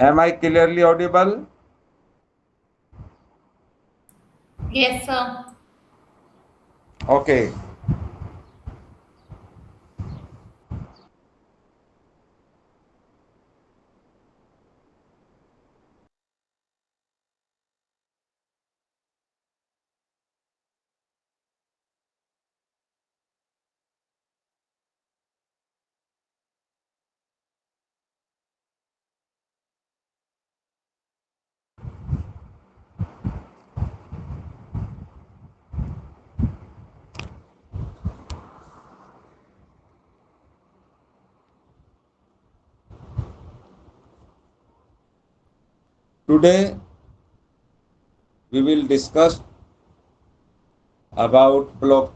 Am I clearly audible? Yes, sir. Okay. Today we will discuss about block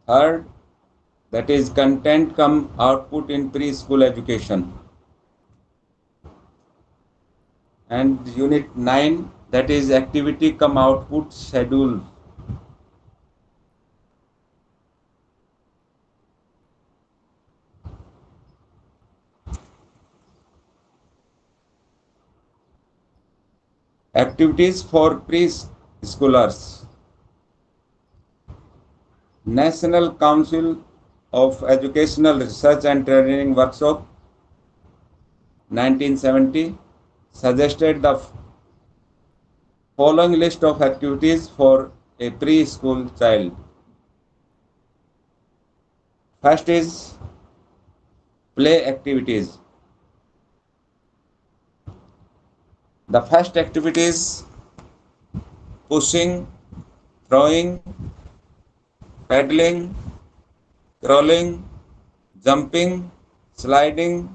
third, that is content come output in preschool education, and unit 9, that is activity come output schedule. Activities for preschoolers. National Council of Educational Research and Training Workshop 1970 suggested the following list of activities for a preschool child. First is play activities. The first activity is pushing, throwing, paddling, crawling, jumping, sliding,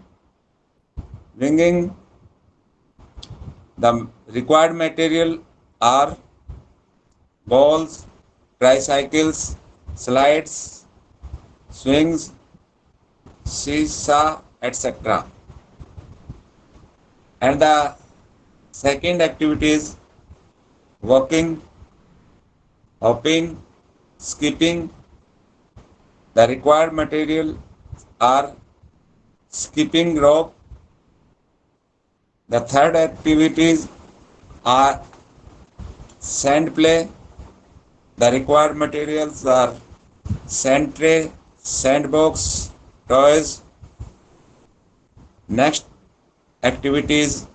ringing. The required material are balls, tricycles, slides, swings, seesaw, etc. And the second activity is walking, hopping, skipping. The required material are skipping rope. The third activities are sand play. The required materials are sand tray, sandbox, toys. Next activities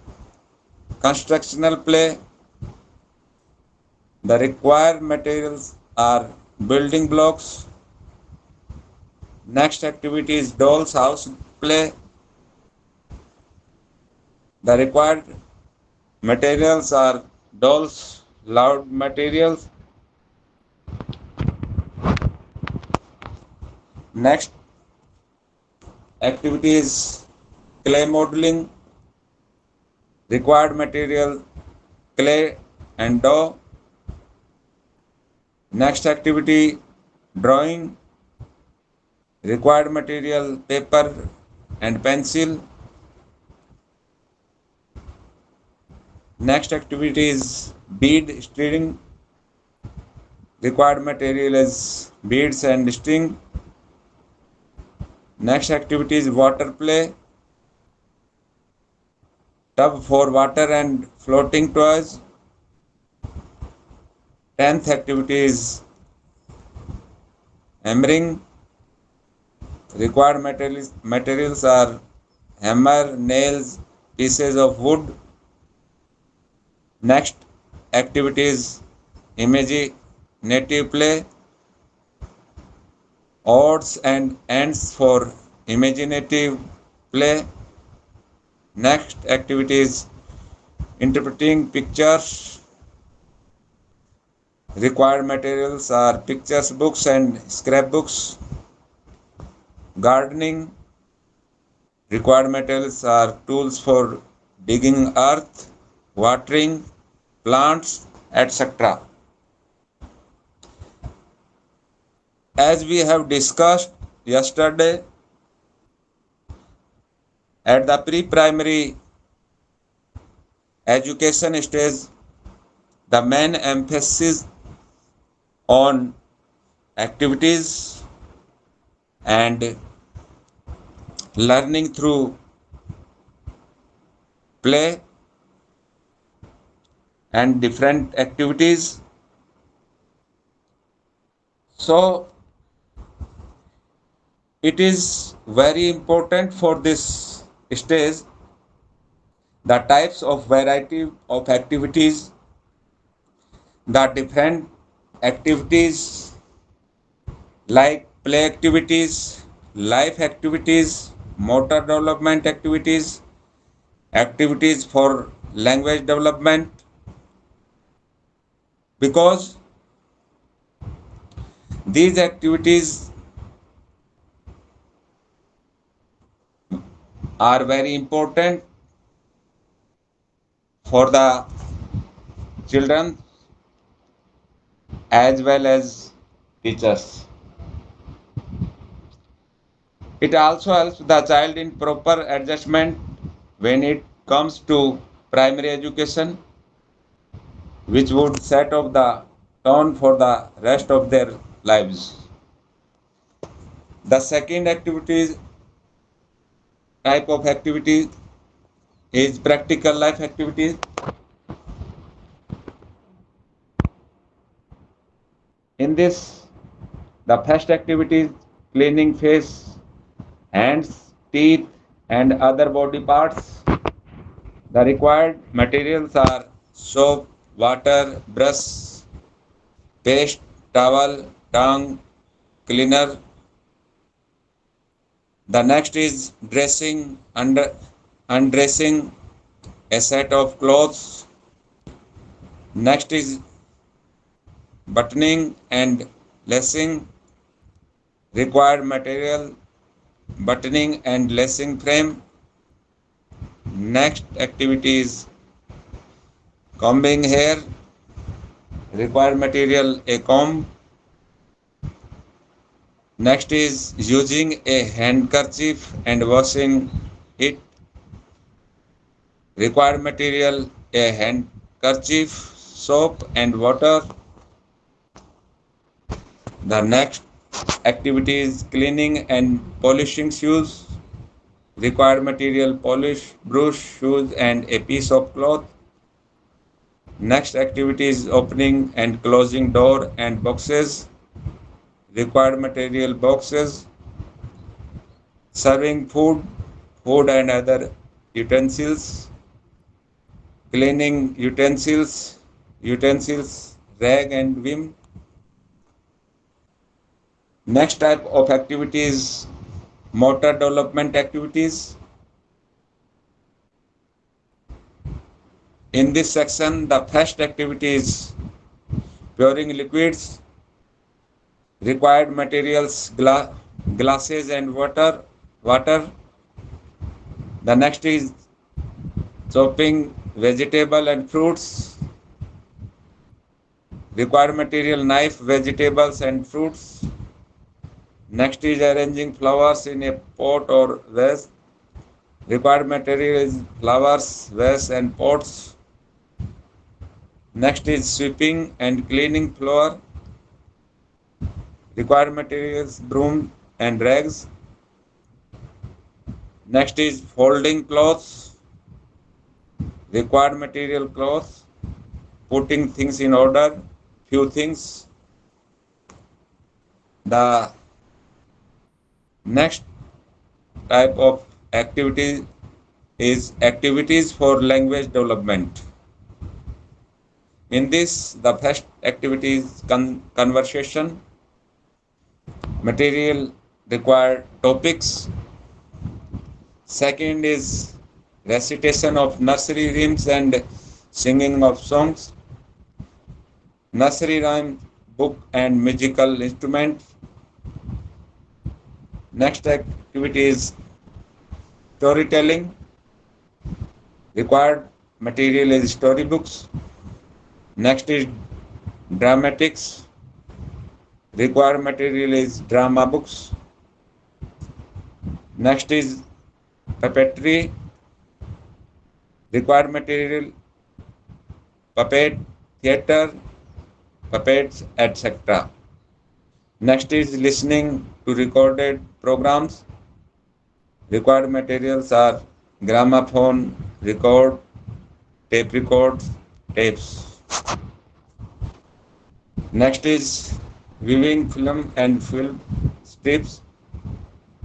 constructional play. The required materials are building blocks. Next activity is doll's house play. The required materials are dolls, loud materials. Next activity is clay modeling. Required material clay and dough. Next activity drawing. Required material paper and pencil. Next activity is bead string. Required material is beads and string. Next activity is water play. Tub for water and floating toys. 10th activity is hammering. Required materials are hammer, nails, pieces of wood. Next activity is imaginative play. Odds and ends for imaginative play. Next activity is interpreting pictures. Required materials are pictures books and scrapbooks. Gardening. Required materials are tools for digging earth, watering plants, etc. As we have discussed yesterday, at the pre-primary education stage, the main emphasis on activities and learning through play. and different activities. So it is very important for this stage the types of variety of activities, the different activities like play activities, life activities, motor development activities, activities for language development, because these activities are very important for the children as well as teachers. It also helps the child in proper adjustment when it comes to primary education, which would set up the tone for the rest of their lives. The second activity type of activity is practical life activities. In this, the first activity is cleaning face, hands, teeth, and other body parts. The required materials are soap, water, brush, paste, towel, tongue, cleaner. The next is dressing, undressing a set of clothes. Next is buttoning and lacing. Required material, buttoning and lacing frame. Next activity is combing hair. Required material, a comb. Next is using a handkerchief and washing it. Required material, a handkerchief, soap and water. The next activity is cleaning and polishing shoes. Required material, polish, brush, shoes and a piece of cloth. Next activity is opening and closing door and boxes. Required material, boxes. Serving food, food and other utensils. Cleaning utensils, rag and vim. Next type of activities, motor development activities. In this section, the first activity is pouring liquids. Required materials, glasses and water. The next is chopping vegetable and fruits. Required material, knife, vegetables and fruits. Next is arranging flowers in a pot or vase. Required material is flowers, vase and pots. Next is sweeping and cleaning floor. Required materials, broom and rags. Next is folding clothes. Required material, clothes. Putting things in order. Few things. The next type of activity is activities for language development. In this, the first activity is conversation. Material, required topics. Second is recitation of nursery rhymes and singing of songs. Nursery rhyme book and musical instrument. Next activity is storytelling. Required material is storybooks. Next is dramatics. Required material is drama books. Next is puppetry. Required material, puppet, theater, puppets, etc. Next is listening to recorded programs. Required materials are gramophone, tape records, tapes. Next is viewing film and film strips.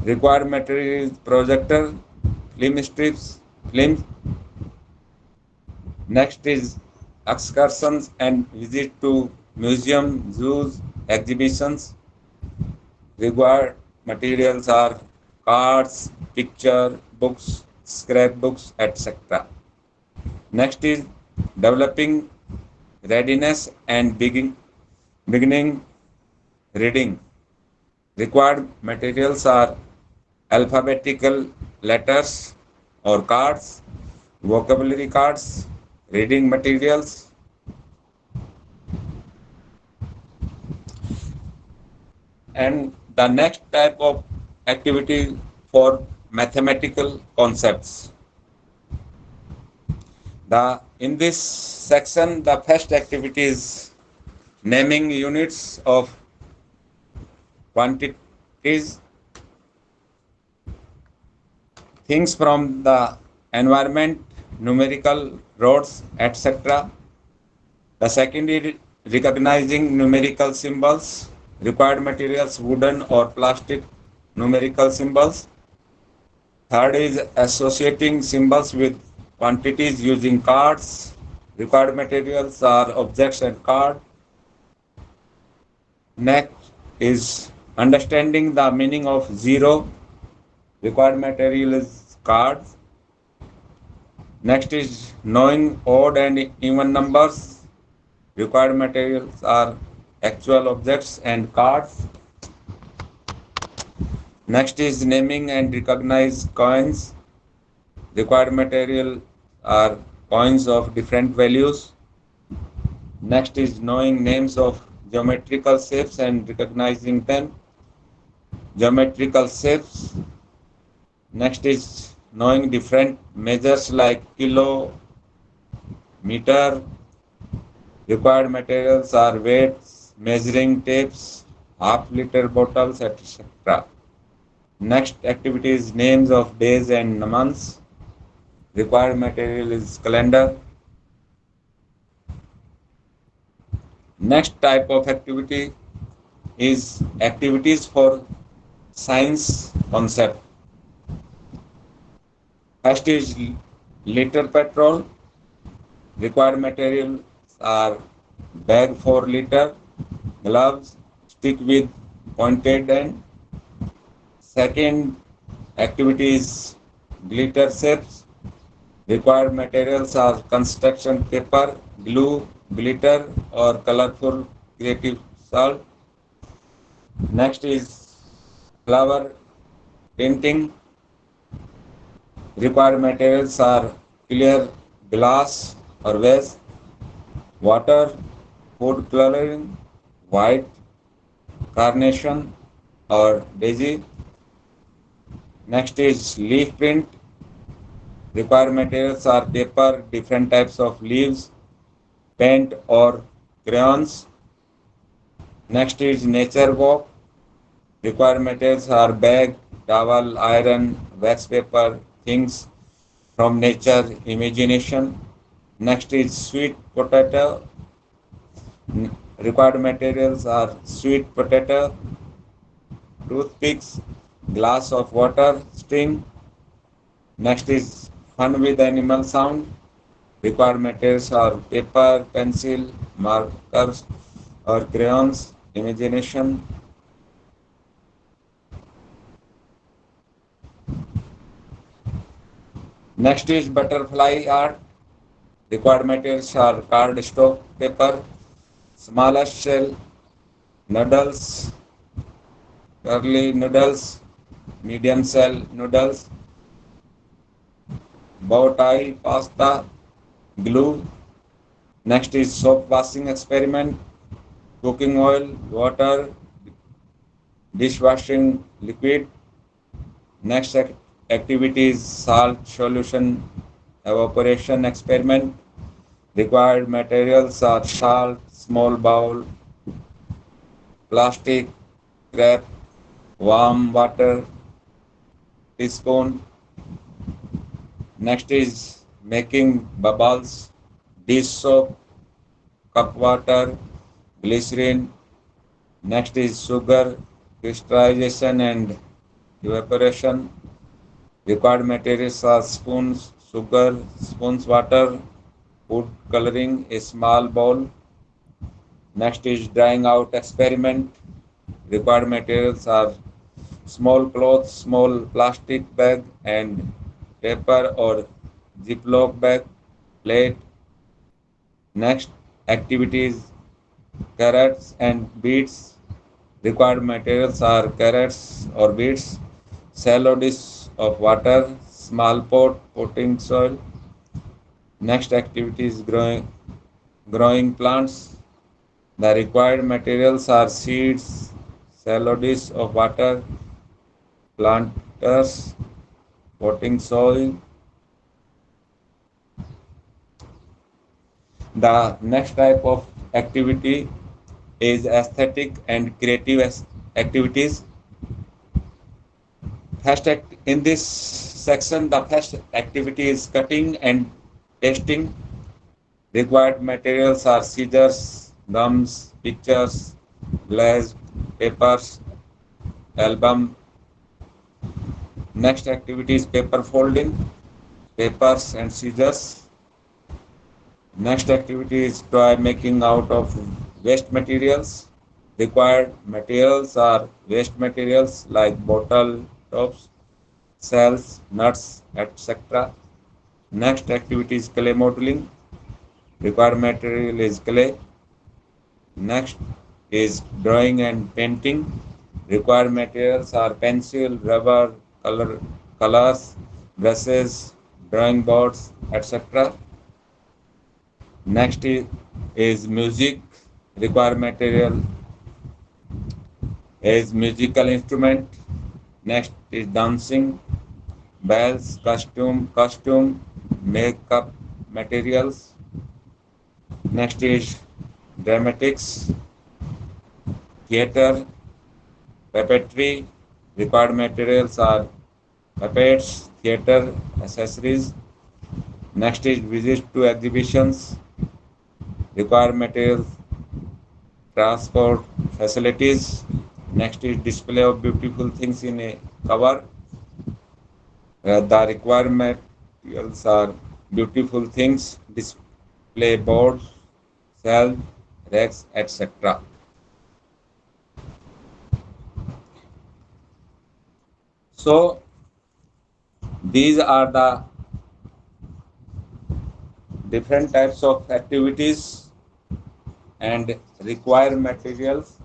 Required material is projector, film strips, film. Next is excursions and visit to museum, zoos, exhibitions. Required materials are cards, picture, books, scrapbooks, etc. Next is developing readiness and beginning reading. Required materials are alphabetical letters or cards, vocabulary cards, reading materials, and the next type of activity for mathematical concepts. The in this section, the first activity is naming units of quantities, things from the environment, numerical rods, etc. The second is recognizing numerical symbols, required materials, wooden or plastic numerical symbols. Third is associating symbols with quantities using cards. Required materials are objects and card. Next is understanding the meaning of zero. Required material is cards. Next is knowing odd and even numbers. Required materials are actual objects and cards. Next is naming and recognize coins. Required material are coins of different values. Next is knowing names of geometrical shapes and recognizing them. Geometrical shapes. Next is knowing different measures like kilo, meter. Required materials are weights, measuring tapes, half liter bottles, etc. Next activity is names of days and months. Required material is calendar. Next type of activity is activities for science concept. First is liter petrol. Required materials are bag for liter, gloves, stick with pointed end. Second activity is glitter shapes. Required materials are construction paper, glue, glitter, or colorful creative salt. Next is flower painting. Required materials are clear glass or vase, water, food coloring, white, carnation, or daisy. Next is leaf print. Required materials are paper, different types of leaves, paint, or crayons. Next is nature walk. Required materials are bag, towel, iron, wax paper, things from nature, imagination. Next is sweet potato. Required materials are sweet potato, toothpicks, glass of water, string. Next is fun with animal sound. Required materials are paper, pencil, markers or crayons, imagination. Next is butterfly art. Required materials are cardstock paper, smallest shell, noodles, curly noodles, medium shell noodles, bow tie, pasta, glue. Next is soap washing experiment, cooking oil, water, dishwashing liquid. Next activity is salt solution evaporation experiment. Required materials are salt, small bowl, plastic, crepe, warm water, teaspoon. Next is making bubbles, dish soap, cup water, glycerin. Next is sugar, crystallization and evaporation. Required materials are spoons, sugar, spoons water, food coloring, a small bowl. Next is drying out experiment. Required materials are small cloth, small plastic bag and paper or Ziploc bag, plate. Next activities carrots and beets. Required materials are carrots or beets, shallow dish of water, small pot, potting soil. Next activity is growing plants. The required materials are seeds, shallow dish of water, planters, potting soil. The next type of activity is aesthetic and creative activities. In this section, the first activity is cutting and pasting. Required materials are scissors, gums, pictures, glass, papers, album. Next activity is paper folding, papers and scissors. Next activity is toy making out of waste materials. Required materials are waste materials like bottle tops, shells, nuts, etc. Next activity is clay modeling. Required material is clay. Next is drawing and painting. Required materials are pencil, rubber, colors, brushes, drawing boards, etc. Next is music. Required material is musical instrument. Next is dancing, bells, costume, makeup materials. Next is dramatics, theater, puppetry. Required materials are puppets, theater, accessories. Next is visit to exhibitions. Required materials, transport facilities. Next is display of beautiful things in a cover. The required materials are beautiful things, display boards, shelves, racks, etc. So these are the different types of activities and required materials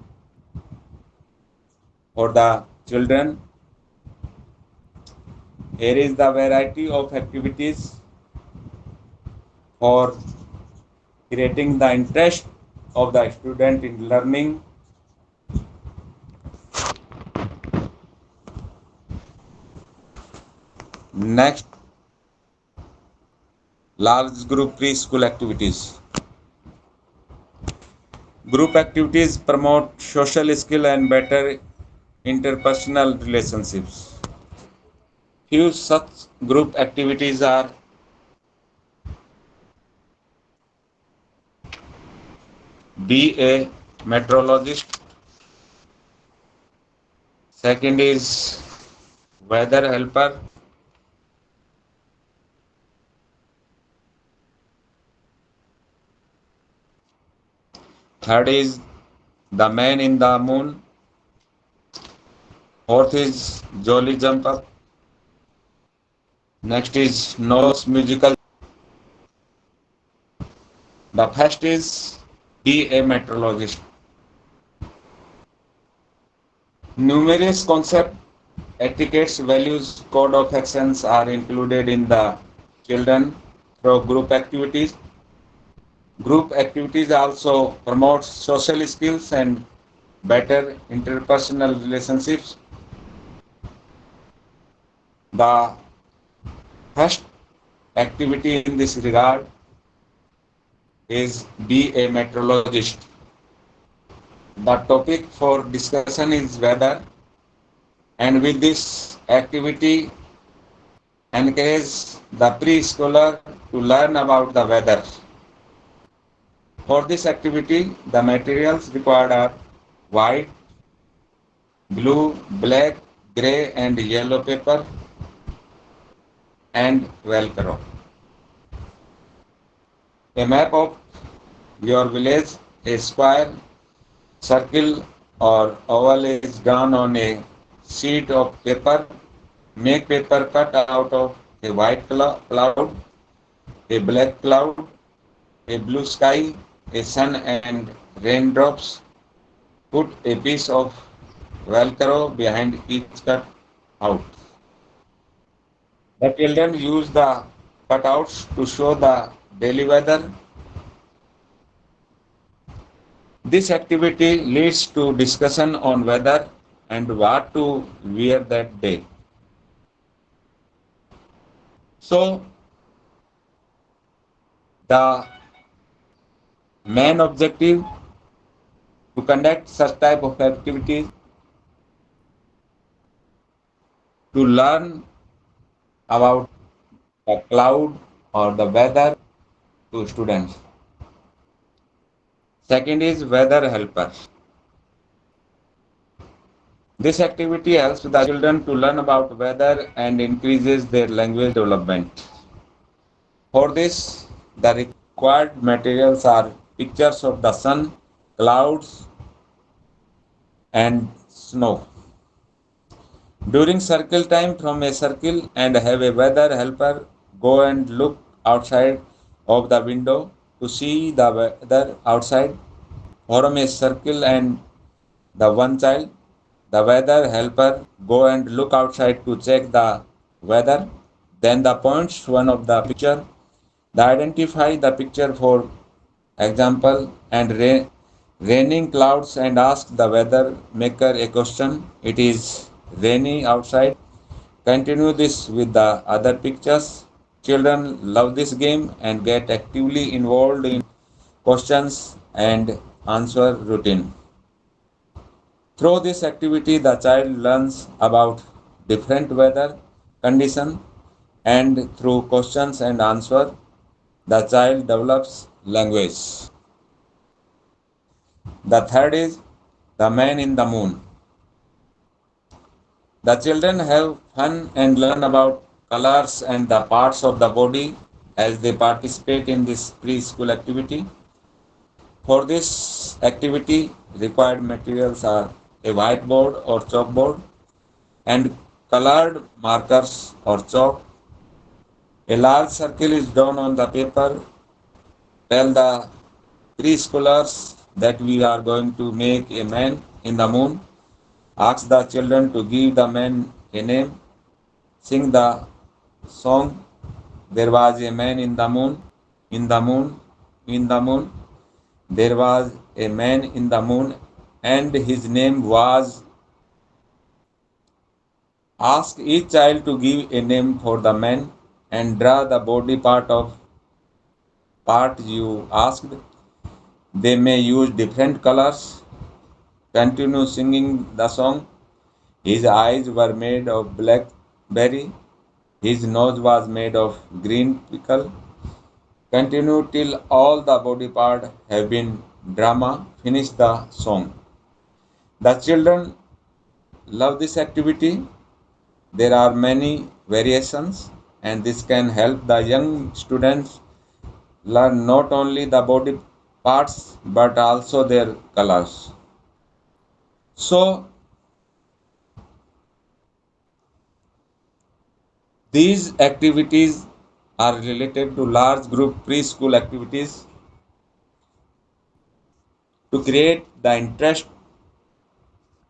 for the children. Here is the variety of activities for creating the interest of the student in learning. Next, large group preschool activities. Group activities promote social skill and better interpersonal relationships. Few such group activities are be a meteorologist. Second is weather helper. Third is the man in the moon. Fourth is jolly jump up. Next is notes musical. The first is be a meteorologist. Numerous concepts, etiquettes, values, code of actions are included in the children through group activities. Group activities also promote social skills and better interpersonal relationships. The first activity in this regard is be a meteorologist. The topic for discussion is weather, and with this activity encourage the preschooler to learn about the weather. For this activity, the materials required are white, blue, black, gray, and yellow paper and Velcro. A map of your village, a square, circle, or oval is drawn on a sheet of paper. Make paper cut out of a white cloud, a black cloud, a blue sky, a sun, and raindrops. Put a piece of Velcro behind each cut out. The children use the cutouts to show the daily weather. This activity leads to discussion on weather and what to wear that day. So, the main objective to conduct such type of activities to learn about the cloud or the weather to students. Second is weather helper. This activity helps the children to learn about weather and increases their language development. For this, the required materials are pictures of the sun, clouds, and snow. During circle time, from a circle and have a weather helper go and look outside of the window to see the weather outside. Form a circle and the one child, the weather helper go and look outside to check the weather. Then the points one of the picture. The identify the picture for example and raining clouds and ask the weather maker a question. It is rainy outside. Continue this with the other pictures. Children love this game and get actively involved in questions and answer routine. Through this activity, the child learns about different weather conditions and through questions and answer, the child develops language. The third is the man in the moon. The children have fun and learn about colors and the parts of the body as they participate in this preschool activity. For this activity, required materials are a whiteboard or chalkboard and colored markers or chalk. A large circle is drawn on the paper. Tell the preschoolers that we are going to make a man in the moon. Ask the children to give the man a name. Sing the song. There was a man in the moon, in the moon, in the moon. There was a man in the moon, and his name was. Ask each child to give a name for the man and draw the body part you asked. They may use different colors. Continue singing the song. His eyes were made of blackberry. His nose was made of green pickle. Continue till all the body part have been drama. Finish the song. The children love this activity. There are many variations and this can help the young students learn not only the body parts but also their colors. So these activities are related to large group preschool activities to create the interest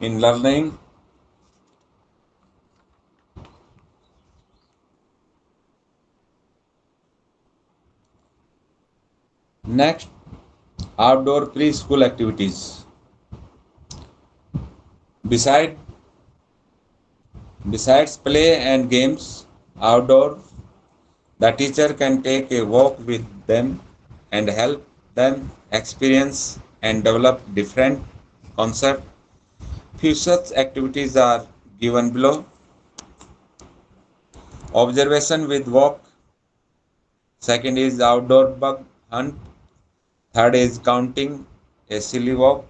in learning. Next, outdoor preschool activities. Beside, besides play and games, outdoor, the teacher can take a walk with them and help them experience and develop different concepts. Few such activities are given below. Observation with walk. Second is outdoor bug hunt. Third is counting a silly walk.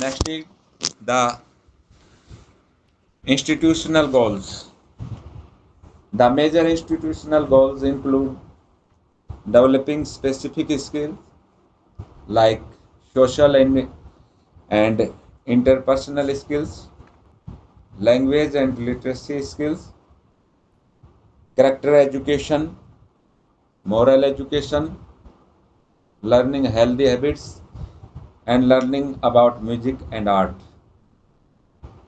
Next is the institutional goals. The major institutional goals include developing specific skills like social and interpersonal skills, language and literacy skills, character education, moral education, learning healthy habits, and learning about music and art.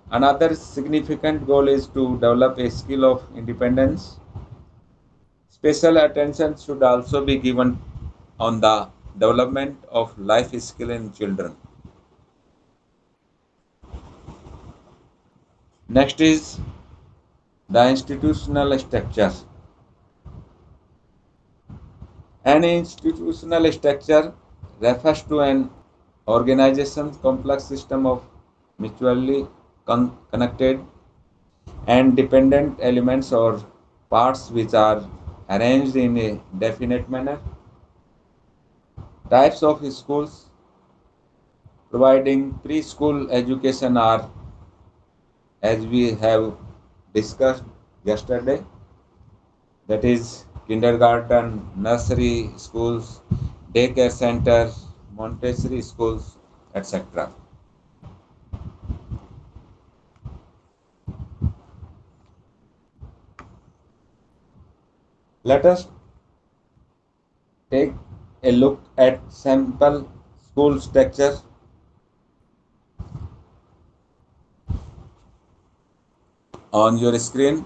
Another significant goal is to develop a skill of independence. Special attention should also be given on the development of life skill in children. Next is the institutional structure. An institutional structure refers to an organization's complex system of mutually connected and dependent elements or parts which are arranged in a definite manner. Types of schools providing preschool education are, as we have discussed yesterday, that is kindergarten, nursery schools, daycare centers, Montessori schools, etc. Let us take a look at sample school structure on your screen.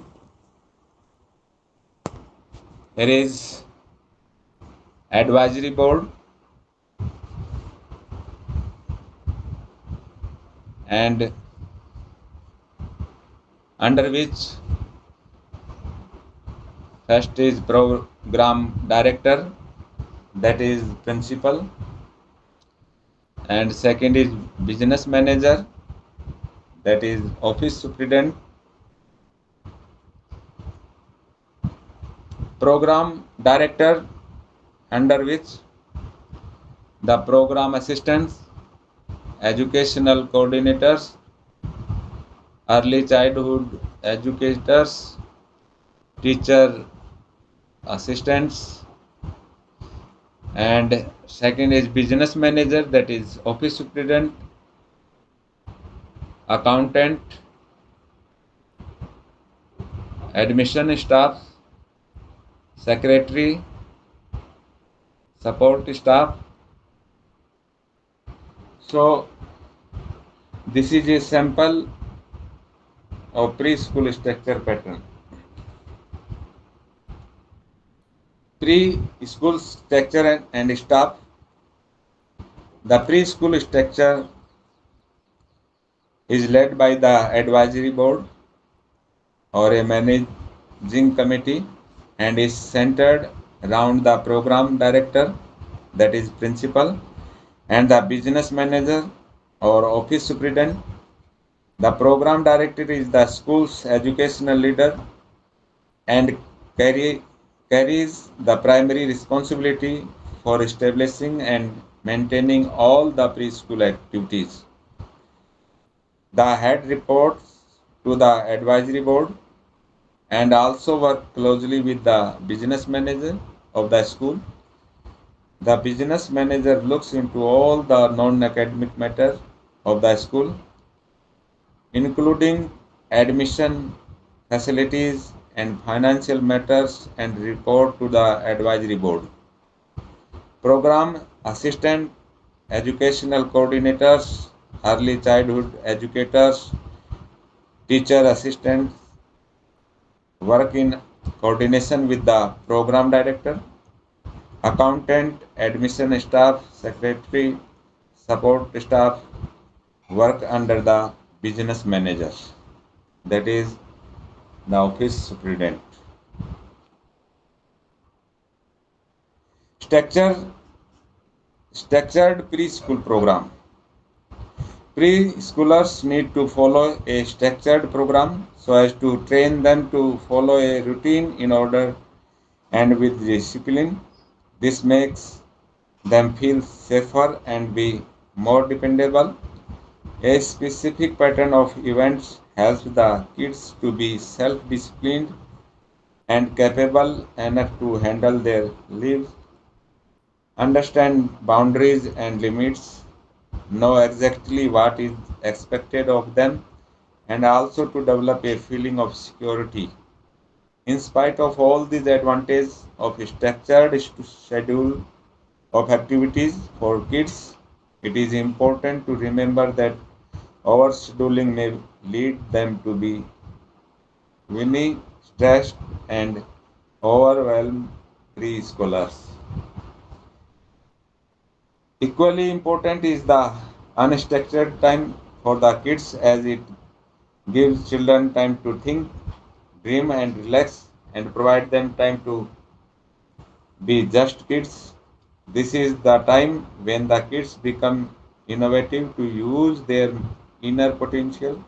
Here is advisory board and under which first is program director, that is principal, and second is business manager, that is office superintendent, program director, under which the program assistants, educational coordinators, early childhood educators, teacher assistants, and second is business manager, that is office superintendent, accountant, admission staff, secretary, support staff. So this is a sample of preschool structure pattern. Preschool structure and staff. The preschool structure is led by the advisory board or a managing committee and is centered around the program director, that is principal, and the business manager or office superintendent. The program director is the school's educational leader and carries the primary responsibility for establishing and maintaining all the preschool activities. The head reports to the advisory board and also work closely with the business manager of the school. The business manager looks into all the non-academic matters of the school, including admission, facilities, and financial matters, and report to the advisory board. Program assistant, educational coordinators, early childhood educators, teacher assistants work in coordination with the program director. Accountant, admission staff, secretary, support staff work under the business manager, that is the office superintendent. Structure, structured preschool program. Preschoolers need to follow a structured program so as to train them to follow a routine in order and with discipline. This makes them feel safer and be more dependable. A specific pattern of events helps the kids to be self-disciplined and capable enough to handle their lives, understand boundaries and limits, know exactly what is expected of them, and also to develop a feeling of security. In spite of all these advantages of a structured schedule of activities for kids, it is important to remember that overscheduling may lead them to be winning, stressed, and overwhelmed preschoolers. Equally important is the unstructured time for the kids as it gives children time to think, dream, and relax and provide them time to be just kids. This is the time when the kids become innovative to use their inner potential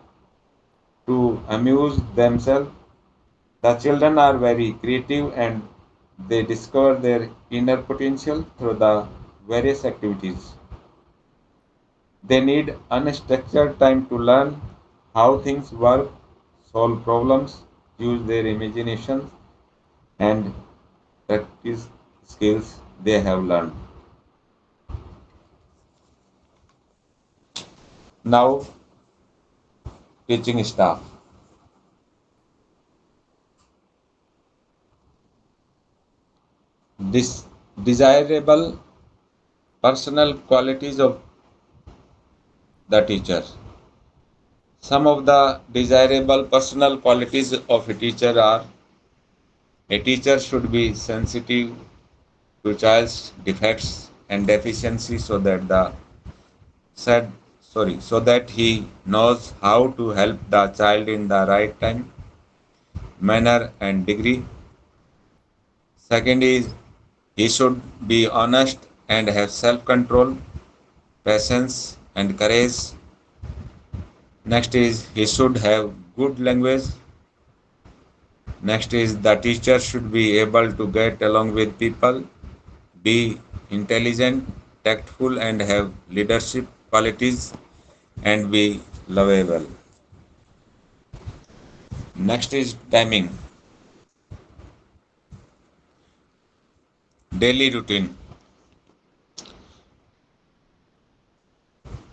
to amuse themselves. The children are very creative and they discover their inner potential through the various activities. They need unstructured time to learn how things work, solve problems, use their imaginations, and practice skills they have learned. Now, teaching staff. This desirable personal qualities of the teacher. Some of the desirable personal qualities of a teacher are: a teacher should be sensitive to child's defects and deficiencies said so that he knows how to help the child in the right time, manner and degree. Second is he should be honest and have self-control, patience and courage. Next is he should have good language. Next is the teacher should be able to get along with people, be intelligent, tactful and have leadership qualities and be lovable. Next is timing, daily routine.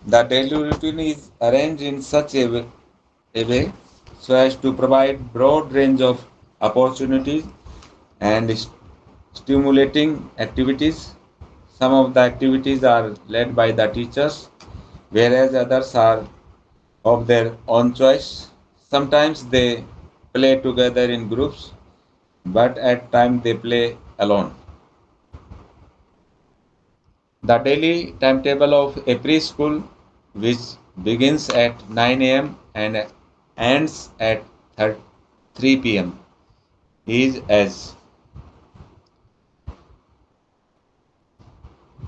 The daily routine is arranged in such a way so as to provide broad range of opportunities and stimulating activities. Some of the activities are led by the teachers, whereas others are of their own choice. Sometimes they play together in groups, but at times they play alone. The daily timetable of a preschool, which begins at 9 a.m. and ends at 3 p.m., is as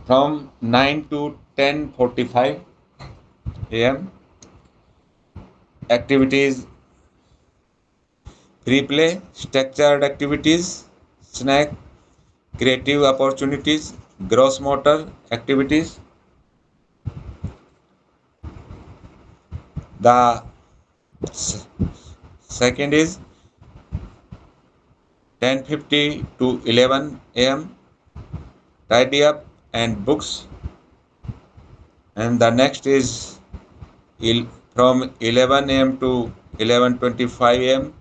from 9 to 10:45 a.m. activities, free play, structured activities, snack, creative opportunities, gross motor activities. The second is 10:50 to 11 a.m. tidy up and books, and the next is from 11 a.m. to 11:25 a.m.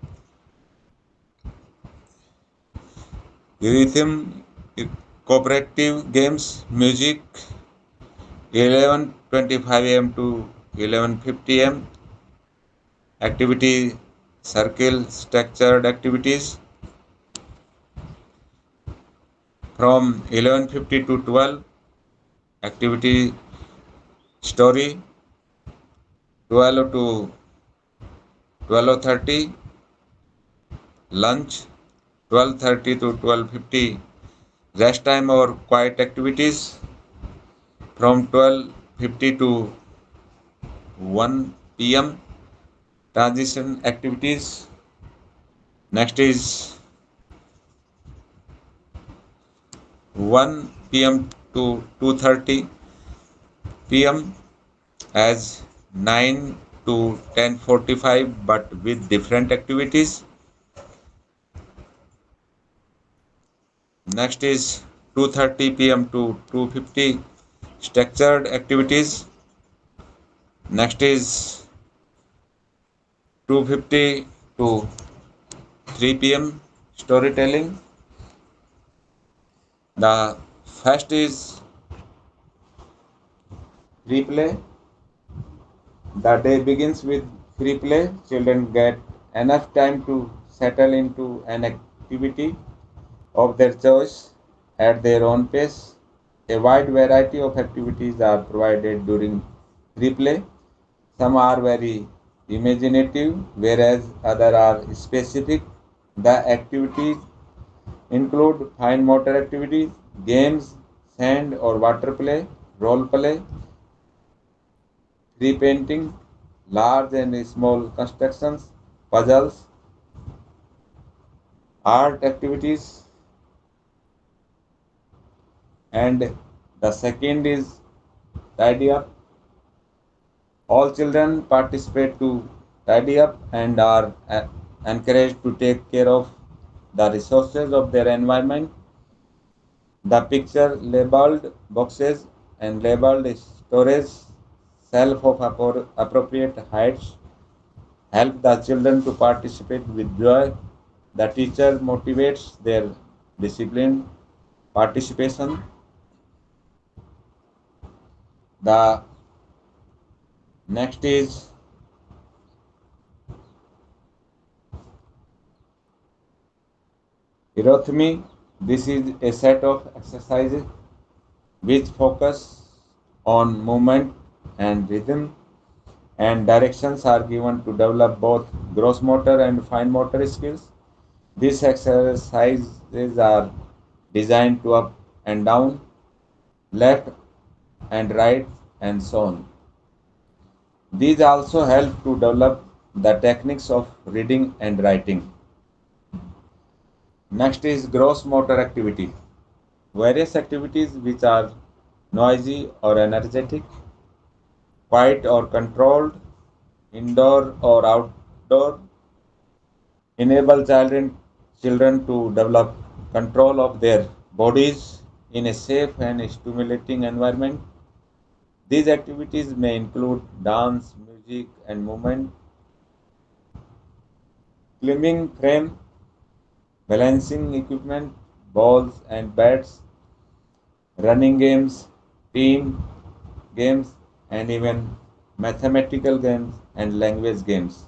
rhythm, cooperative games, music, 11:25 a.m. to 11:50 a.m. activity, circle, structured activities, from 11:50 to 12 activity, story, 12 to 12:30 lunch, 12:30 to 12:50 rest time or quiet activities, from 12:50 to 1 p.m. transition activities. Next is 1 p.m. to 2:30 p.m. as 9 to 10:45 but with different activities. Next is 2:30 p.m. to 2:50 structured activities. Next is 2:50 to 3 p.m. storytelling. The first is free play. The day begins with free play. Children get enough time to settle into an activity of their choice at their own pace. A wide variety of activities are provided during free play. Some are very imaginative, whereas others are specific. The activities include fine motor activities, games, sand or water play, role play, free painting, large and small constructions, puzzles, art activities, and the second is tidy up. All children participate to tidy up and are encouraged to take care of the resources of their environment. The picture labeled boxes and labeled storage shelf of appropriate heights help the children to participate with joy. The teacher motivates their disciplined participation. The next is Eurythmy. This is a set of exercises which focus on movement and rhythm, and directions are given to develop both gross motor and fine motor skills. These exercises are designed to up and down, left and right, and so on. These also help to develop the techniques of reading and writing. Next is gross motor activity. Various activities which are noisy or energetic, quiet or controlled, indoor or outdoor, enable children to develop control of their bodies in a safe and stimulating environment. These activities may include dance, music, and movement, climbing frame, balancing equipment, balls and bats, running games, team games, and even mathematical games and language games.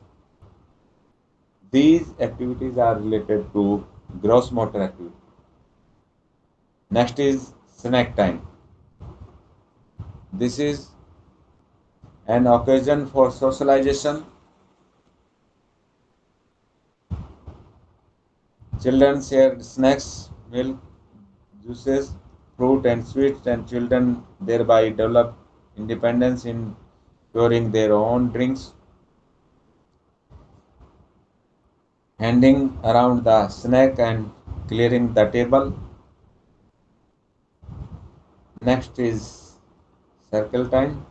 These activities are related to gross motor activity. Next is snack time. This is an occasion for socialization. Children share snacks, milk, juices, fruit, and sweets, and children thereby develop independence in pouring their own drinks. Handing around the snack and clearing the table. Next is circle time.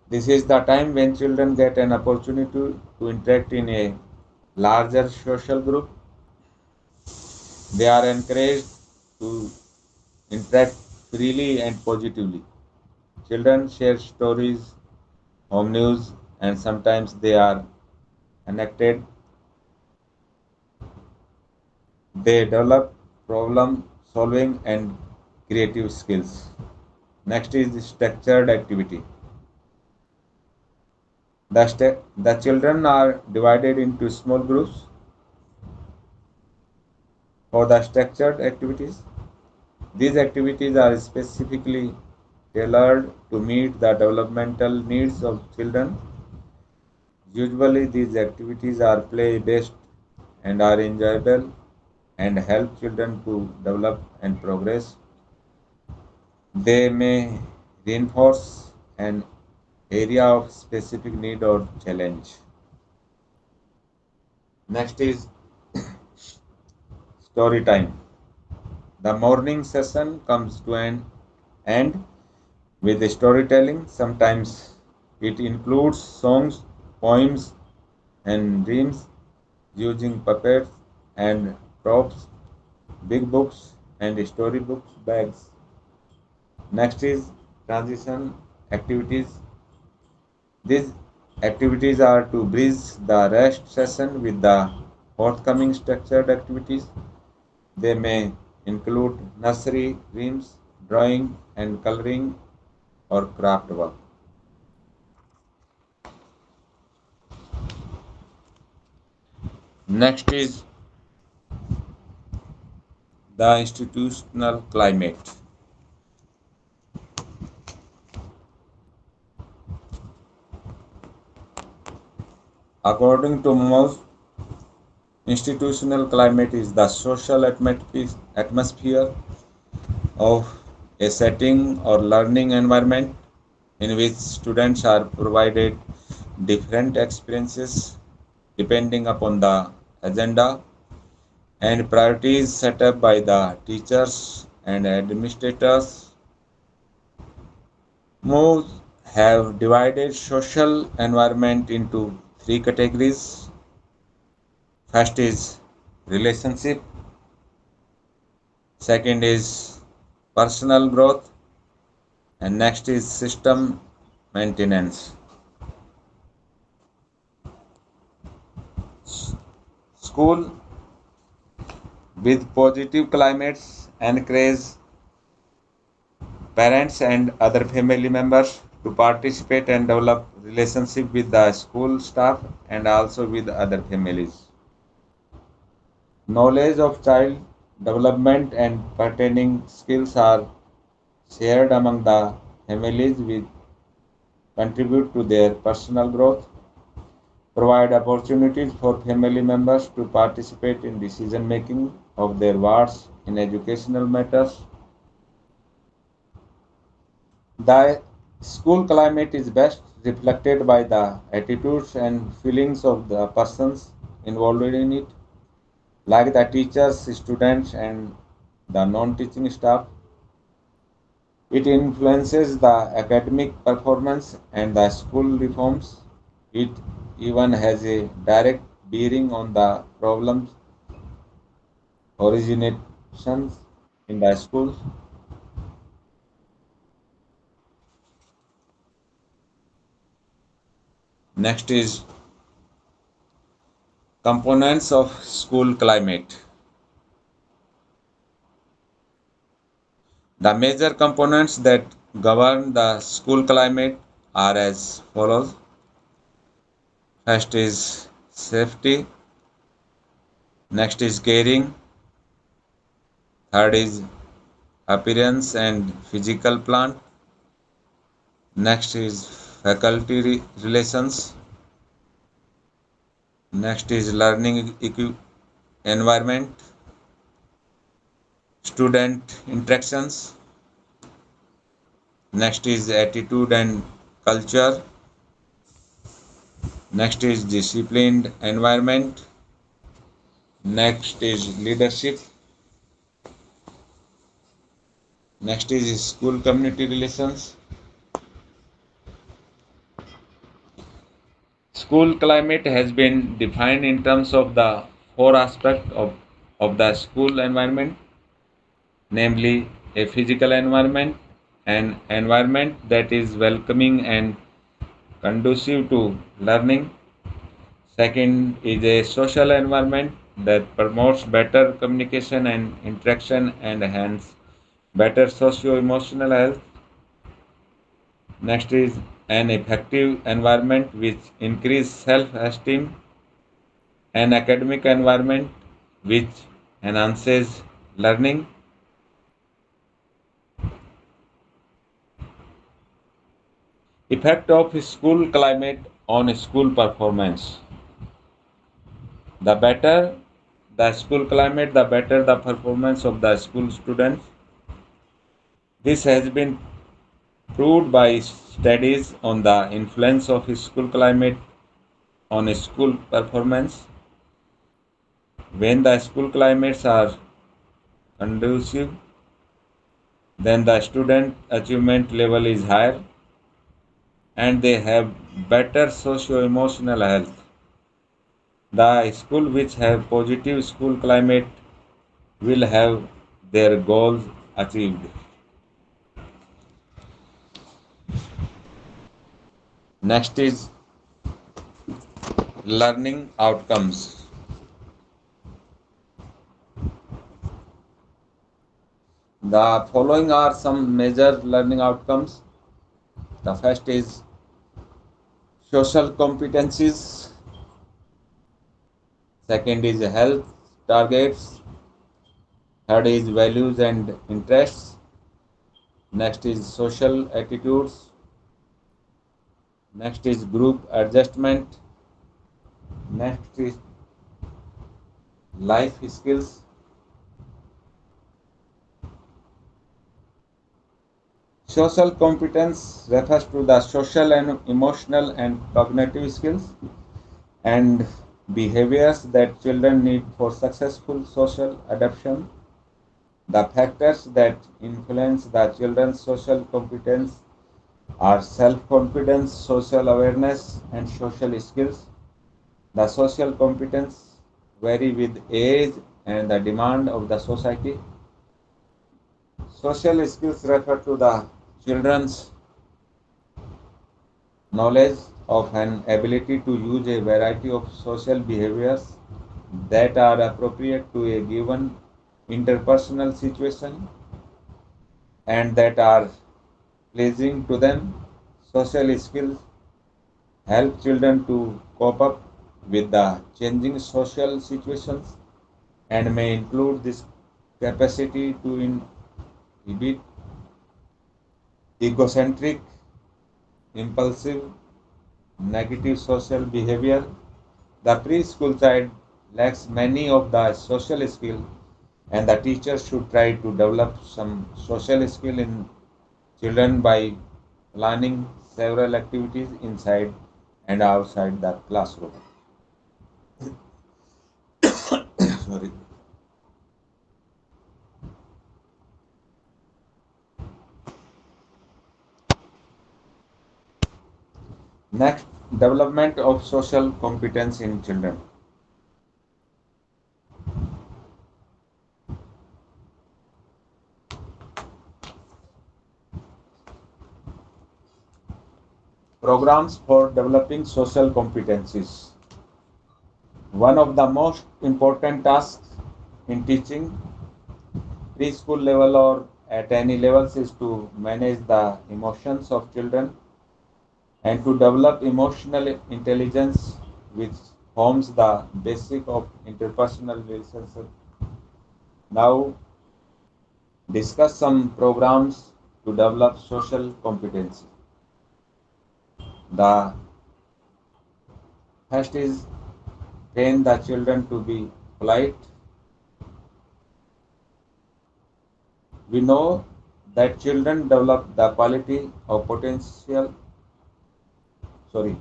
This is the time when children get an opportunity to interact in a larger social group. They are encouraged to interact freely and positively. Children share stories, home news, and sometimes they are connected. They develop problem solving and creative skills. Next is structured activity. The children are divided into small groups for the structured activities. These activities are specifically tailored to meet the developmental needs of children. Usually, these activities are play based and are enjoyable and help children to develop and progress. They may reinforce an area of specific need or challenge. Next is story time. The morning session comes to an end with storytelling. Sometimes it includes songs, poems, and dreams using puppets and props, big books, and storybooks bags. Next is transition activities. These activities are to bridge the rest session with the forthcoming structured activities. They may include nursery dreams, drawing and coloring, or craft work. Next is the institutional climate. According to most, institutional climate is the social atmosphere of a setting or learning environment in which students are provided different experiences depending upon the agenda and priorities set up by the teachers and administrators. Most have divided social environment into three categories. First is relationship, second is personal growth, and next is system maintenance. School with positive climates encourage parents and other family members to participate and develop relationship with the school staff and also with other families. Knowledge of child development and pertaining skills are shared among the families which contribute to their personal growth, provide opportunities for family members to participate in decision making of their wards in educational matters. The school climate is best reflected by the attitudes and feelings of the persons involved in it, like the teachers, students, and the non teaching staff. It influences the academic performance and the school reforms. It even has a direct bearing on the problems originations in the schools. Next is components of school climate. The major components that govern the school climate are as follows. First is safety, next is caring, third is appearance and physical plant, next is faculty relations, next is learning environment, student interactions, next is attitude and culture, next is disciplined environment, next is leadership, next is school community relations. School climate has been defined in terms of the four aspects of the school environment, namely a physical environment, an environment that is welcoming and conducive to learning. Second is a social environment that promotes better communication and interaction and hence better socio-emotional health. Next is an effective environment which increases self-esteem, an academic environment which enhances learning. Effect of school climate on school performance. The better the school climate, the better the performance of the school students. This has been proved by studies on the influence of school climate on school performance. When the school climates are conducive, then the student achievement level is higher and they have better socio-emotional health. The school which have positive school climate will have their goals achieved. Next is learning outcomes. The following are some major learning outcomes. The first is social competencies, second is health targets, third is values and interests, next is social attitudes, next is group adjustment, next is life skills. Social competence refers to the social and emotional and cognitive skills and behaviors that children need for successful social adaptation. The factors that influence the children's social competence are self-confidence, social awareness, and social skills. The social competence vary with age and the demand of the society. Social skills refer to the children's knowledge of an ability to use a variety of social behaviors that are appropriate to a given interpersonal situation and that are pleasing to them. Social skills help children to cope up with the changing social situations and may include this capacity to inhibit egocentric, impulsive, negative social behavior. The preschool child lacks many of the social skills and the teacher should try to develop some social skill in children by planning several activities inside and outside the classroom. Sorry. Next, development of social competence in children. Programs for developing social competencies. One of the most important tasks in teaching preschool level or at any levels is to manage the emotions of children and to develop emotional intelligence which forms the basic of interpersonal relationship. Now discuss some programs to develop social competency. The first is train the children to be polite. We know that children develop the quality of sorry,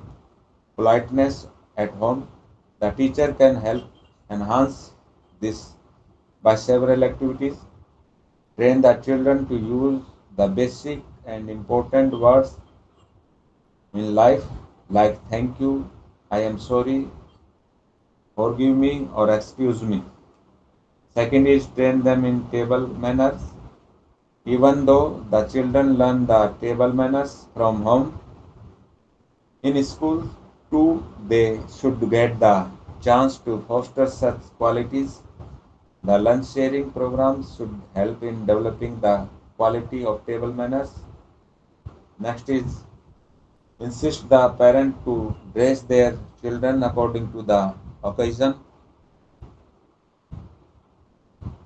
politeness at home. The teacher can help enhance this by several activities. Train the children to use the basic and important words in life like thank you, I am sorry, forgive me, or excuse me. Second is train them in table manners. Even though the children learn the table manners from home, in school too they should get the chance to foster such qualities. The lunch sharing programs should help in developing the quality of table manners. Next is insist the parent to dress their children according to the occasion.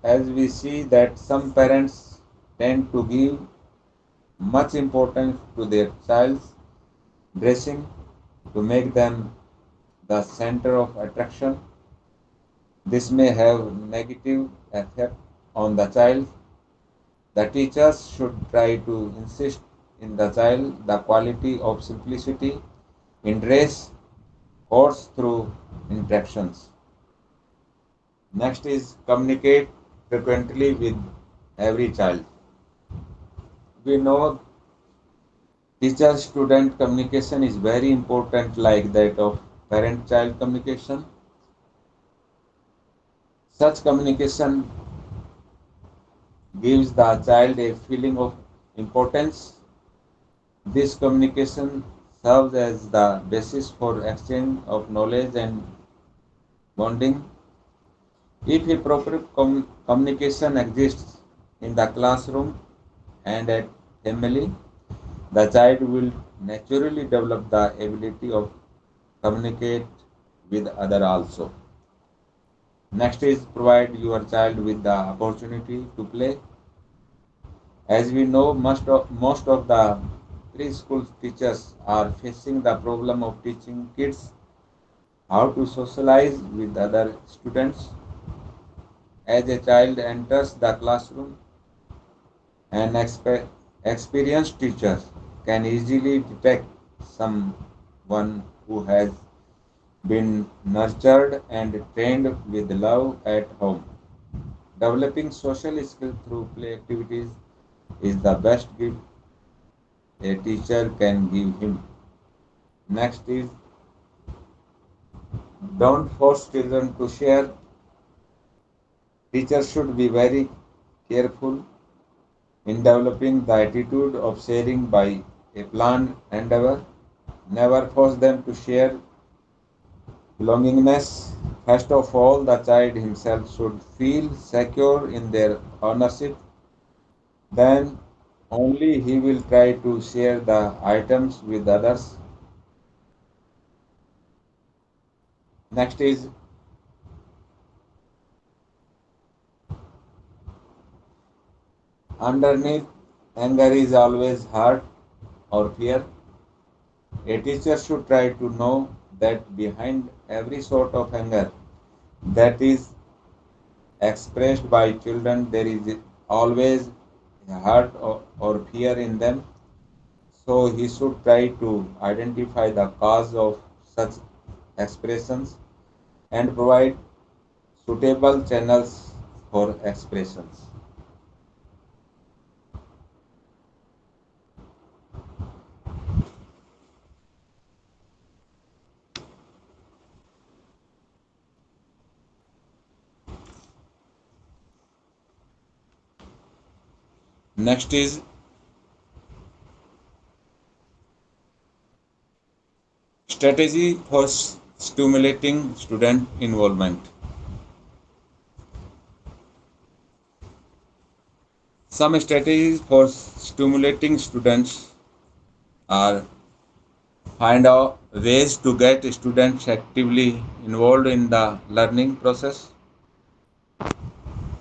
As we see that some parents tend to give much importance to their child's dressing to make them the center of attraction. This may have negative effect on the child. The teachers should try to insist in the child the quality of simplicity in dress course through interactions. Next is communicate frequently with every child. We know teacher student communication is very important, like that of parent child communication. Such communication gives the child a feeling of importance. This communication serves as the basis for exchange of knowledge and bonding. If a proper communication exists in the classroom and at family, the child will naturally develop the ability of communicate with other also. Next is provide your child with the opportunity to play. As we know, most of the preschool teachers are facing the problem of teaching kids how to socialize with other students. As a child enters the classroom, an experienced teacher can easily detect someone who has been nurtured and trained with love at home. Developing social skills through play activities is the best gift a teacher can give him. Next is don't force children to share. Teachers should be very careful in developing the attitude of sharing by a planned endeavor. Never force them to share belongingness. First of all, the child himself should feel secure in their ownership. Then only he will try to share the items with others. Next is underneath anger is always hurt or fear. A teacher should try to know that behind every sort of anger that is expressed by children, there is always a hurt or fear in them. So he should try to identify the cause of such expressions and provide suitable channels for expressions. Next is strategy for stimulating student involvement. Some strategies for stimulating students are find out ways to get students actively involved in the learning process,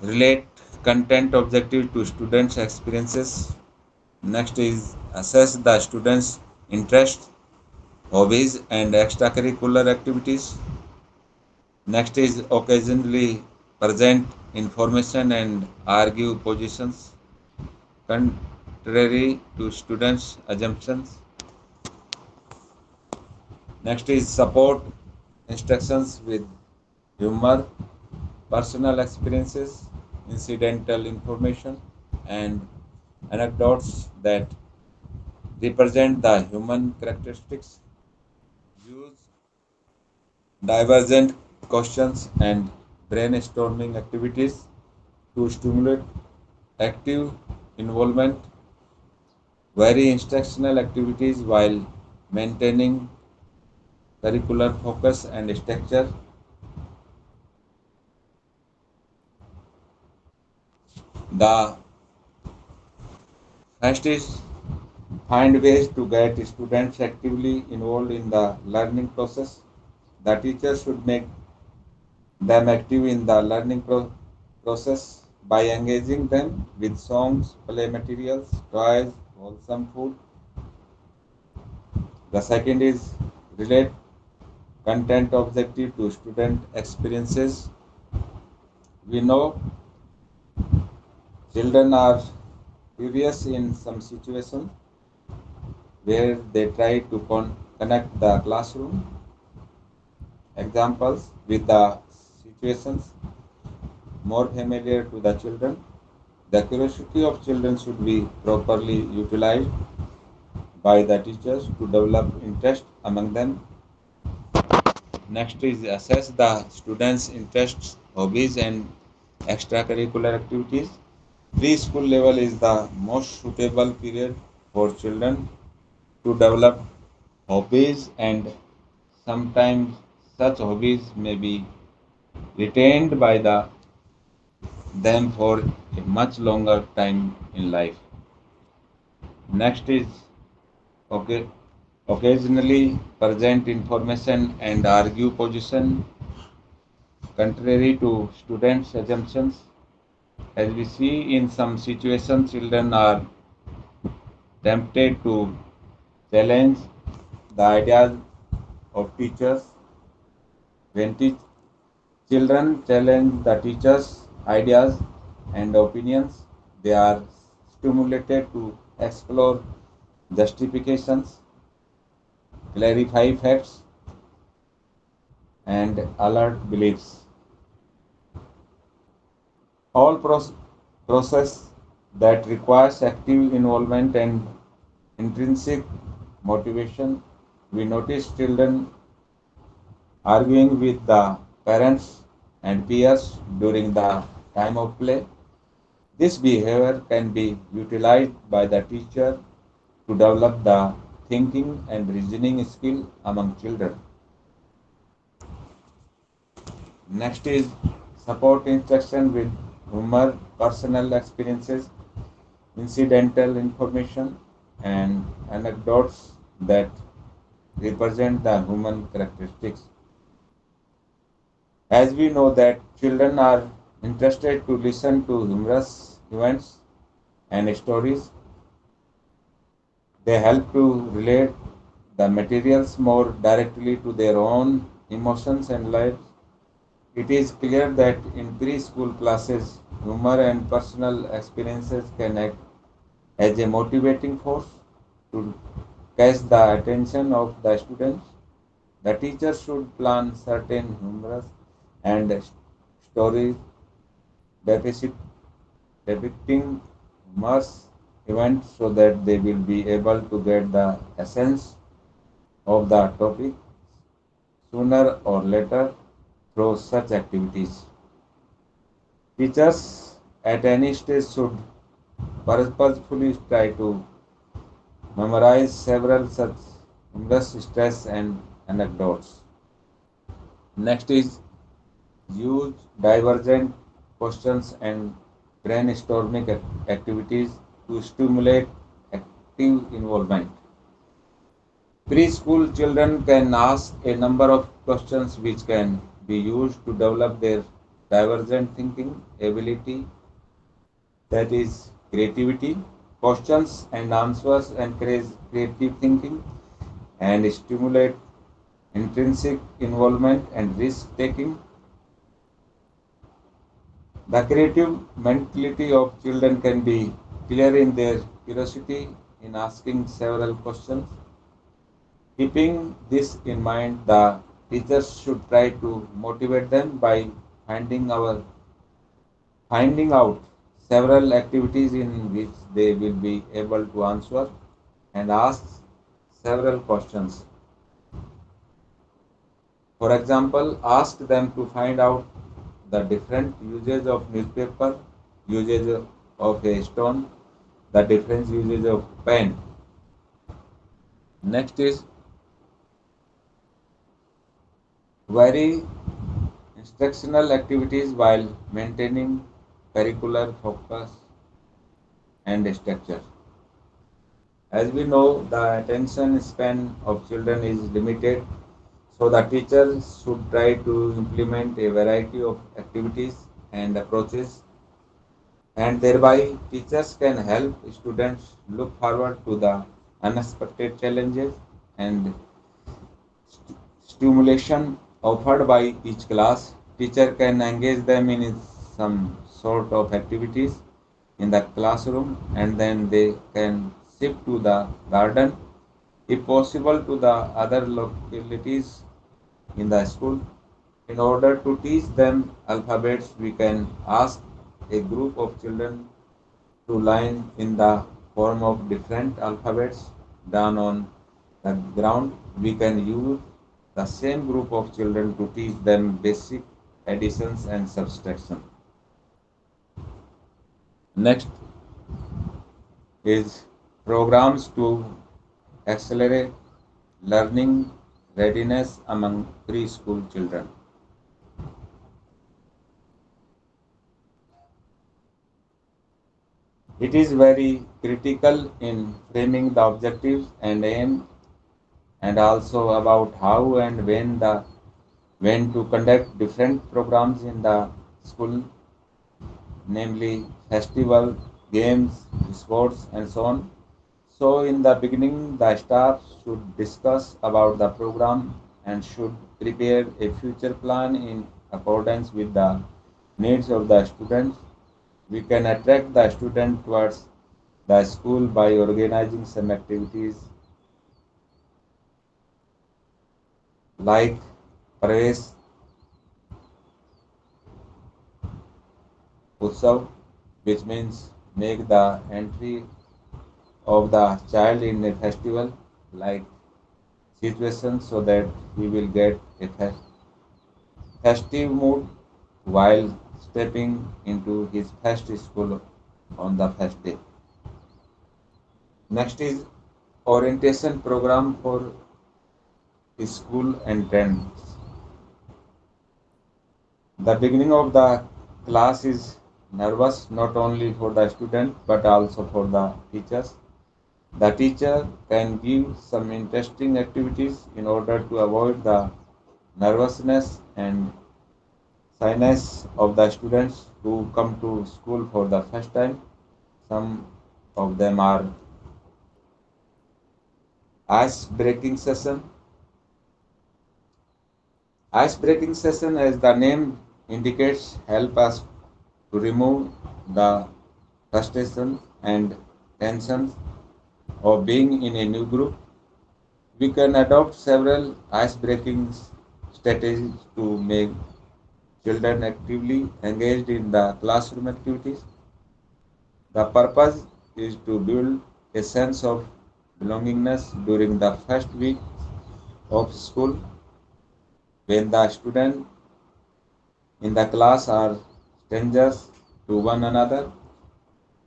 relate content objective to students' experiences. Next is assess the students' interests, hobbies, and extracurricular activities. Next is occasionally present information and argue positions contrary to students' assumptions. Next is support instructions with humor, personal experiences, incidental information, and anecdotes that represent the human characteristics. Use divergent questions and brainstorming activities to stimulate active involvement. Vary instructional activities while maintaining curricular focus and structure. The first is find ways to get students actively involved in the learning process. The teacher should make them active in the learning process by engaging them with songs, play materials, toys, wholesome food. The second is relate content objective to student experiences. We know children are curious in some situations where they try to connect the classroom examples with the situations. more familiar to the children. The curiosity of children should be properly utilized by the teachers to develop interest among them. Next is assess the students' interests, hobbies, and extracurricular activities. Preschool level is the most suitable period for children to develop hobbies, and sometimes such hobbies may be retained by them for a much longer time in life. Next is okay, occasionally present information and argue position contrary to students' assumptions. As we see in some situations, children are tempted to challenge the ideas of teachers. When children challenge the teachers' ideas and opinions, they are stimulated to explore justifications, clarify facts, and alert beliefs. All process that requires active involvement and intrinsic motivation. We notice children arguing with the parents and peers during the time of play. This behavior can be utilized by the teacher to develop the thinking and reasoning skill among children. Next is support instruction with humor, personal experiences, incidental information, and anecdotes that represent the human characteristics. As we know that children are interested to listen to humorous events and stories, they help to relate the materials more directly to their own emotions and lives. It is clear that in preschool classes, humor and personal experiences can act as a motivating force to catch the attention of the students. The teacher should plan certain humorous and stories deficit depicting mass events so that they will be able to get the essence of the topic sooner or later through such activities. Teachers at any stage should purposefully try to memorize several such humorous stress and anecdotes. Next is use divergent questions and brainstorming activities to stimulate active involvement. Preschool children can ask a number of questions which can be used to develop their divergent thinking ability, that is creativity. Questions and answers encourage creative thinking and stimulate intrinsic involvement and risk taking. The creative mentality of children can be clear in their curiosity in asking several questions. Keeping this in mind, the teachers should try to motivate them by finding our finding out several activities in which they will be able to answer and ask several questions. For example, ask them to find out the different usage of newspaper, usage of a stone, the different usage of pen. Next is vary instructional activities while maintaining curricular focus and structure. As we know, the attention span of children is limited, so the teachers should try to implement a variety of activities and approaches, and thereby teachers can help students look forward to the unexpected challenges and stimulation offered by each class. Teacher can engage them in some sort of activities in the classroom, and then they can shift to the garden, if possible to the other localities in the school. In order to teach them alphabets, we can ask a group of children to line in the form of different alphabets done on the ground. We can use the same group of children to teach them basic additions and subtraction. Next is programs to accelerate learning readiness among preschool children. It is very critical in framing the objectives and aim and also about how and when to conduct different programs in the school, namely festival, games, sports, and so on. So, in the beginning, the staff should discuss about the program and should prepare a future plan in accordance with the needs of the students. We can attract the student towards the school by organizing some activities like praise, utsav, which means make the entry of the child in a festival like situation so that he will get a festive mood while stepping into his first school on the first day. Next is orientation program for school entrance. The beginning of the class is nervous not only for the student but also for the teachers. The teacher can give some interesting activities in order to avoid the nervousness and shyness of the students who come to school for the first time. Some of them are ice breaking session. Ice breaking session, as the name indicates, help us to remove the frustration and tensions of being in a new group. We can adopt several ice breaking strategies to make children actively engaged in the classroom activities. The purpose is to build a sense of belongingness during the first week of school when the students in the class are strangers to one another,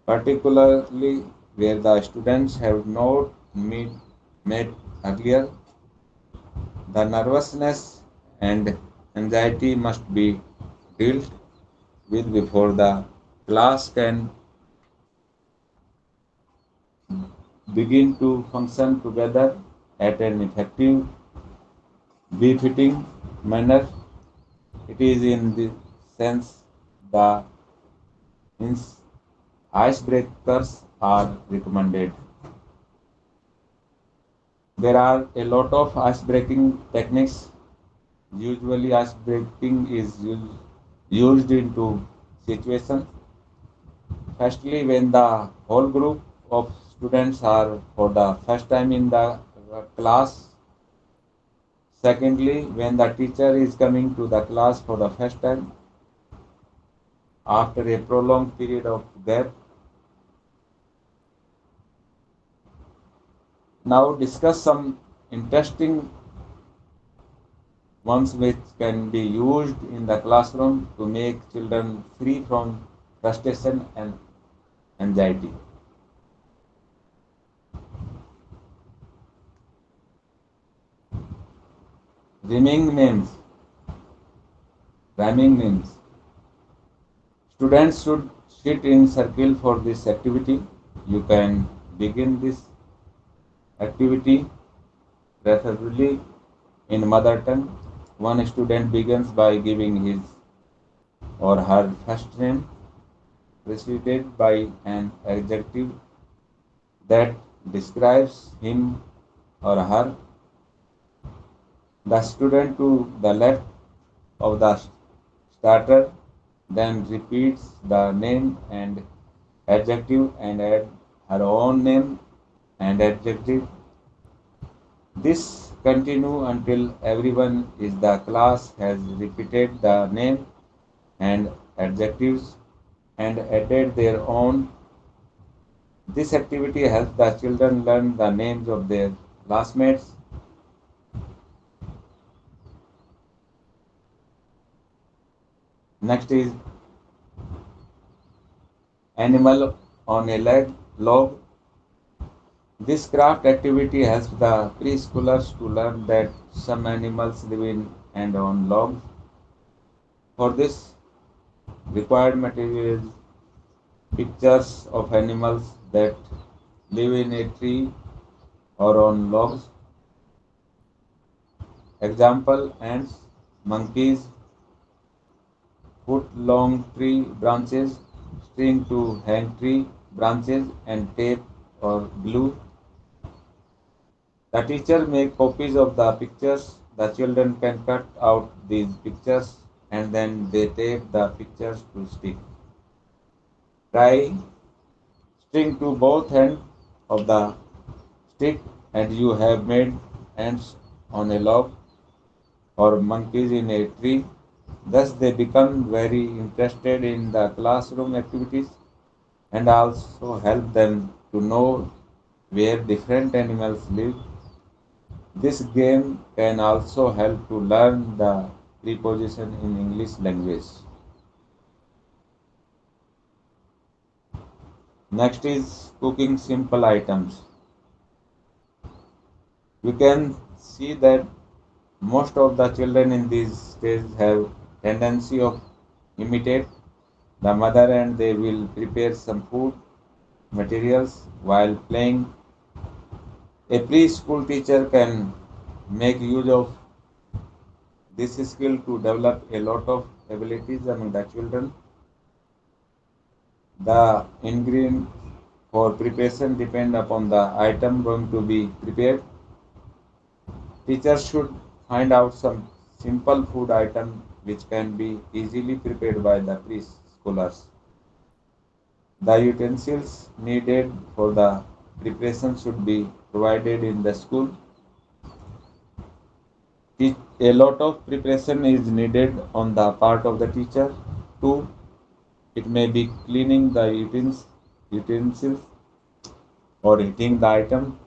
particularly where the students have not met earlier. The nervousness and anxiety must be dealt with before the class can begin to function together at an effective, befitting manner. It is in this sense the icebreakers are recommended. There are a lot of ice-breaking techniques. Usually, ice-breaking is used into situations. Firstly, when the whole group of students are for the first time in the class. Secondly, when the teacher is coming to the class for the first time after a prolonged period of gap. Now discuss some interesting ones which can be used in the classroom to make children free from frustration and anxiety. Rhyming names. Rhyming names. Students should sit in circle for this activity. You can begin this activity preferably in mother tongue. One student begins by giving his or her first name preceded by an adjective that describes him or her. The student to the left of the starter then repeats the name and adjective and add her own name and adjective. This continue until everyone in the class has repeated the name and adjectives and added their own. This activity helps the children learn the names of their classmates. Next is animal on a log. This craft activity helps the preschoolers to learn that some animals live in and on logs. For this, required material is pictures of animals that live in a tree or on logs. Example, ants, monkeys, foot long tree branches, string to hang tree branches, and tape or glue. The teacher make copies of the pictures. The children can cut out these pictures and then they tape the pictures to stick. Tie string to both ends of the stick and you have made ants on a log or monkeys in a tree. Thus they become very interested in the classroom activities and also help them to know where different animals live. This game can also help to learn the preposition in English language. Next is cooking simple items. We can see that most of the children in these stages have tendency of imitate the mother and they will prepare some food materials while playing. A preschool teacher can make use of this skill to develop a lot of abilities among the children. The ingredient for preparation depend upon the item going to be prepared. Teachers should find out some simple food item which can be easily prepared by the preschoolers. The utensils needed for the preparation should be provided in the school. A lot of preparation is needed on the part of the teacher. Too, it may be cleaning the utensils or eating the item,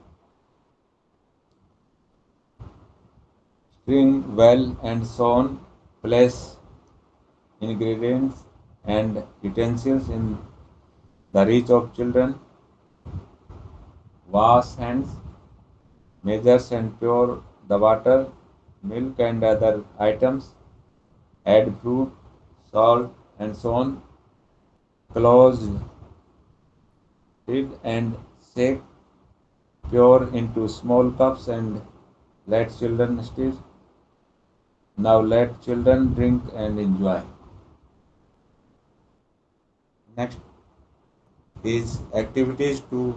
stirring well and so on. Place ingredients and utensils in the reach of children. Wash hands, measures and pour the water, milk and other items. Add fruit, salt and so on. Close it and shake. Pour into small cups and let children stir. Now let children drink and enjoy. Next is activities to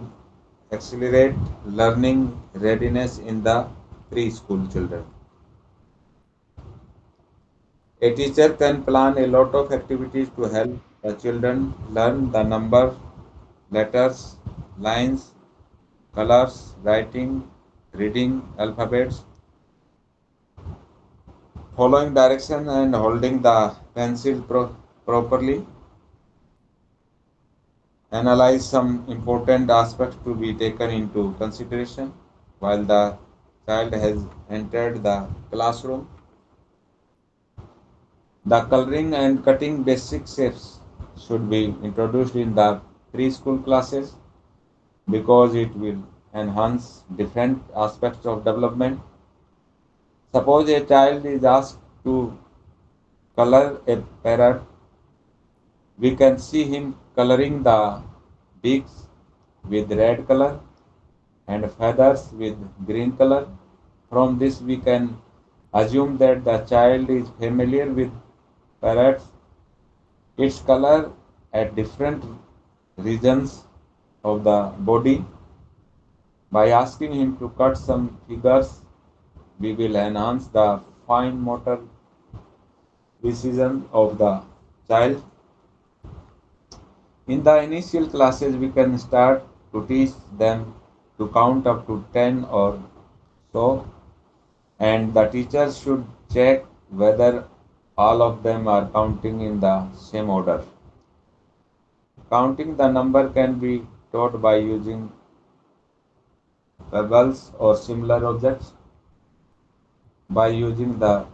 accelerate learning readiness in the preschool children. A teacher can plan a lot of activities to help the children learn the number, letters, lines, colors, writing, reading, alphabets, following direction and holding the pencil properly. Analyze some important aspects to be taken into consideration while the child has entered the classroom. The coloring and cutting basic shapes should be introduced in the preschool classes because it will enhance different aspects of development. Suppose a child is asked to color a parrot, we can see him coloring the beaks with red color and feathers with green color. From this, we can assume that the child is familiar with parrots, its color at different regions of the body. By asking him to cut some figures, we will enhance the fine motor precision of the child. In the initial classes, we can start to teach them to count up to 10 or So, and the teacher should check whether all of them are counting in the same order. Counting the number can be taught by using pebbles or similar objects. By using the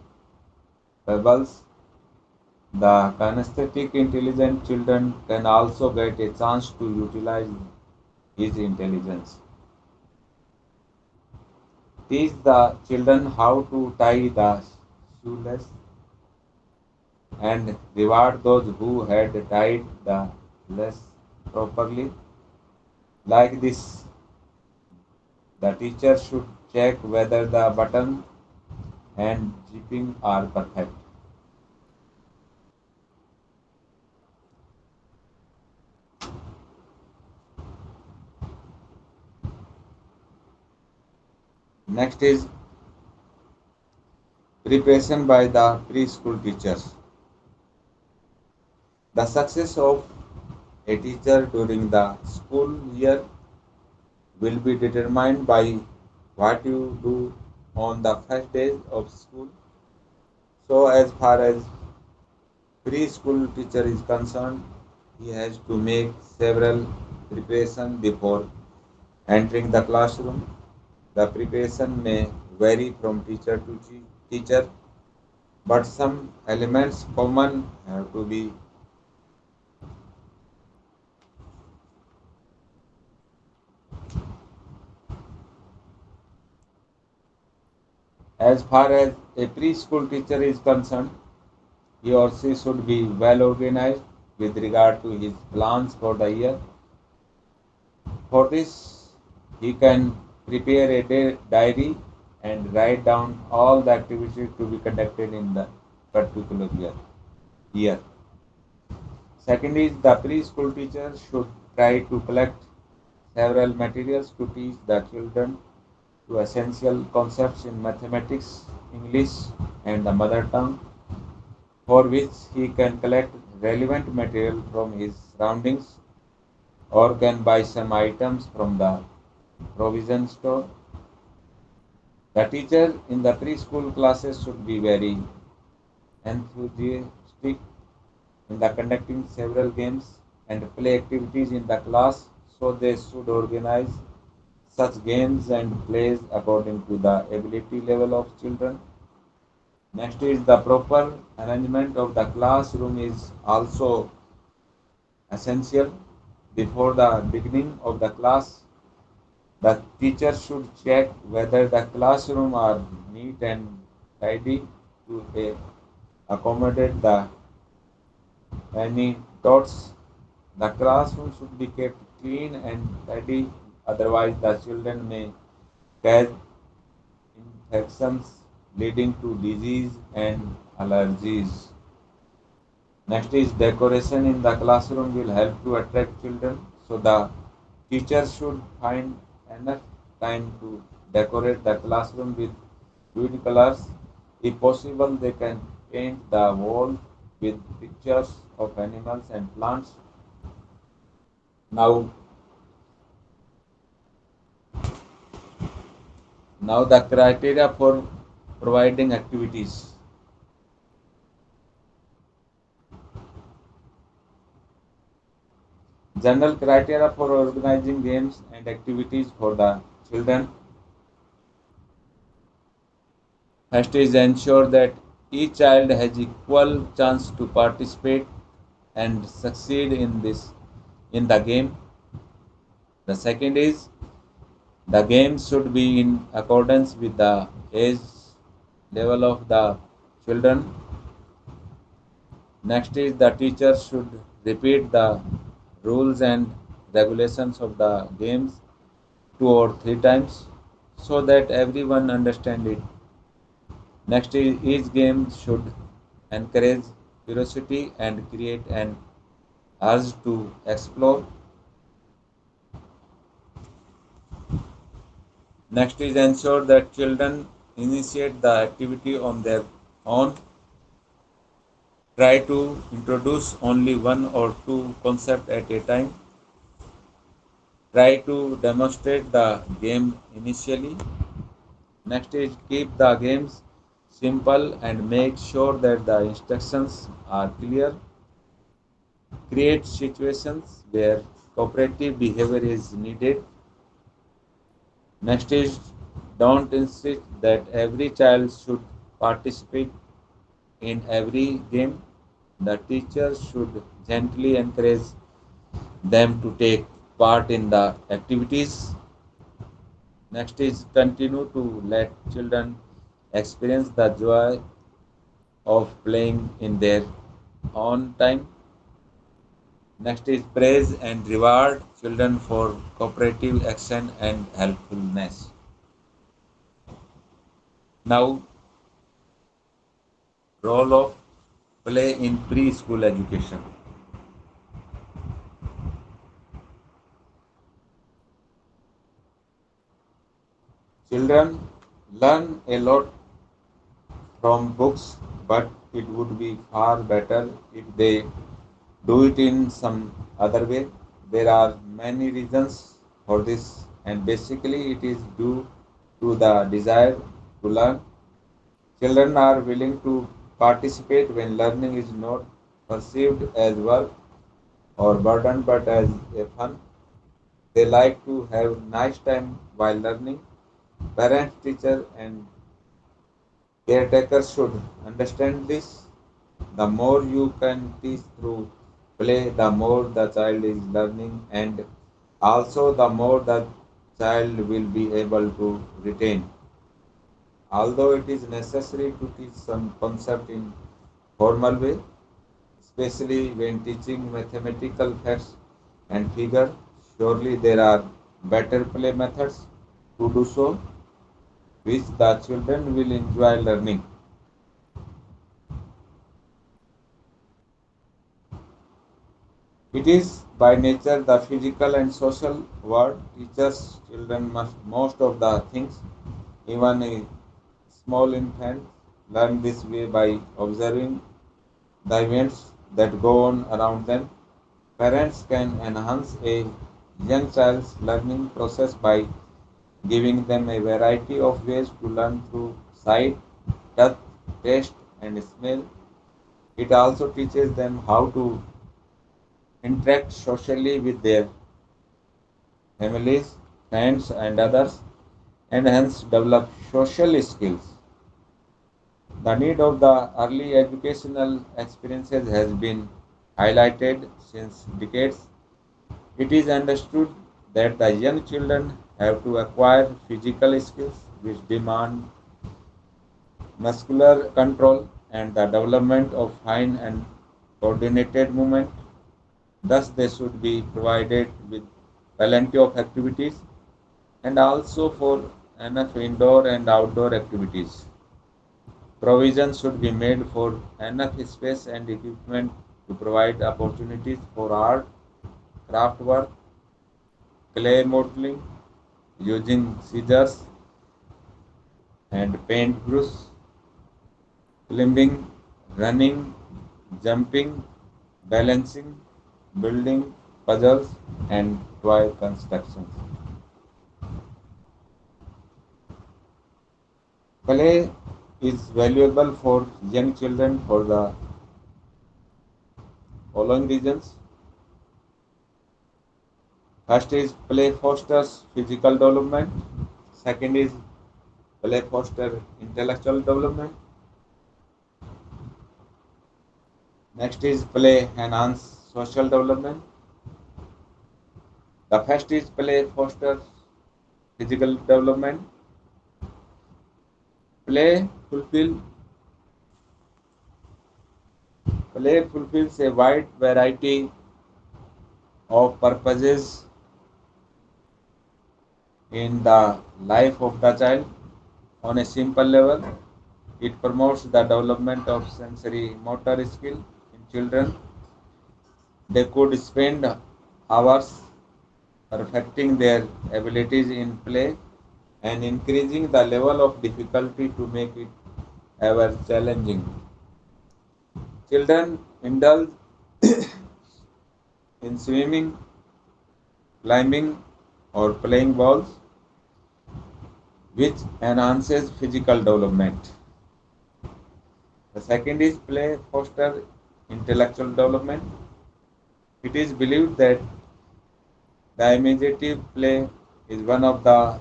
pebbles, the kinesthetic intelligent children can also get a chance to utilize his intelligence. Teach the children how to tie the shoelace and reward those who had tied the lace properly. Like this, the teacher should check whether the button and zipping are perfect. Next is preparation by the preschool teachers. The success of a teacher during the school year will be determined by what you do on the first days of school. So, as far as preschool teacher is concerned, he has to make several preparation before entering the classroom. The preparation may vary from teacher to teacher, but some elements common have to be. As far as a preschool teacher is concerned, he or she should be well organized with regard to his plans for the year. For this, he can prepare a diary and write down all the activities to be conducted in the particular year. Second is the preschool teacher should try to collect several materials to teach the children to essential concepts in mathematics, English, and the mother tongue, for which he can collect relevant material from his surroundings or can buy some items from the provision store. The teacher in the preschool classes should be very enthusiastic in the conducting several games and play activities in the class, so they should organize such games and plays according to the ability level of children. Next is the proper arrangement of the classroom is also essential. Before the beginning of the class, the teacher should check whether the classroom are neat and tidy to accommodate the any thoughts. The classroom should be kept clean and tidy, otherwise the children may catch infections leading to disease and allergies. Next is decoration in the classroom will help to attract children. So the teacher should find enough time to decorate the classroom with vivid colors. If possible, they can paint the wall with pictures of animals and plants. Now, now the criteria for providing activities. General criteria for organizing games and activities for the children. First is ensure that each child has equal chance to participate and succeed in the game. The second is the game should be in accordance with the age level of the children. Next is the teacher should repeat the rules and regulations of the games 2 or 3 times so that everyone understand it. Next is each game should encourage curiosity and create an urge to explore. Next is ensure that children initiate the activity on their own. Try to introduce only one or two concepts at a time. Try to demonstrate the game initially. Next is keep the games simple and make sure that the instructions are clear. Create situations where cooperative behavior is needed. Next is don't insist that every child should participate in every game. The teacher should gently encourage them to take part in the activities. Next is continue to let children experience the joy of playing in their own time. Next is praise and reward children for cooperative action and helpfulness. Now, role of play in preschool education. Children learn a lot from books, but it would be far better if they do it in some other way. There are many reasons for this, and basically, it is due to the desire to learn. Children are willing to participate when learning is not perceived as work or burden but as a fun. They like to have nice time while learning. Parents, teachers, and caretakers should understand this. The more you can teach through play, the more the child is learning, and also the more the child will be able to retain. Although it is necessary to teach some concept in formal way, especially when teaching mathematical facts and figure, surely there are better play methods to do so, which the children will enjoy learning. It is by nature the physical and social world teaches children most of the things. Even a small infant learn this way by observing the events that go on around them. Parents can enhance a young child's learning process by giving them a variety of ways to learn through sight, touch, taste, and smell. It also teaches them how to interact socially with their families, friends, and others, and hence develop social skills. The need of the early educational experiences has been highlighted since decades. It is understood that the young children have to acquire physical skills which demand muscular control and the development of fine and coordinated movement. Thus, they should be provided with plenty of activities and also for enough indoor and outdoor activities. Provision should be made for enough space and equipment to provide opportunities for art, craft work, clay modeling, using scissors and paintbrush, climbing, running, jumping, balancing, building puzzles, and toy constructions. Play is valuable for young children for the following reasons. First is play fosters physical development. Second is play foster intellectual development. Next is play enhance social development. The first is play fosters physical development. Play fulfill Play fulfills a wide variety of purposes in the life of the child. On a simple level, it promotes the development of sensory motor skill in children. They could spend hours perfecting their abilities in play and increasing the level of difficulty to make it ever challenging. Children indulge in swimming, climbing, or playing balls. which enhances physical development. The second is play foster intellectual development. It is believed that the imaginative play is one of the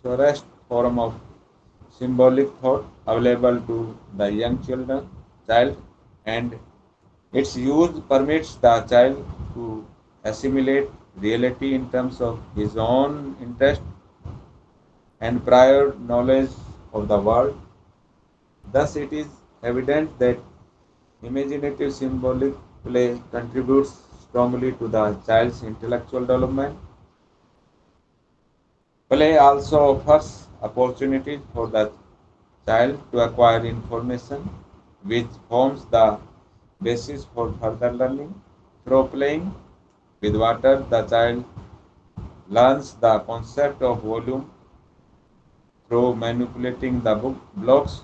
surest form of symbolic thought available to the young child, and its use permits the child to assimilate reality in terms of his own interest and prior knowledge of the world. Thus, it is evident that imaginative symbolic play contributes strongly to the child's intellectual development. Play also offers opportunities for the child to acquire information which forms the basis for further learning. Through playing with water, the child learns the concept of volume. Through manipulating the blocks,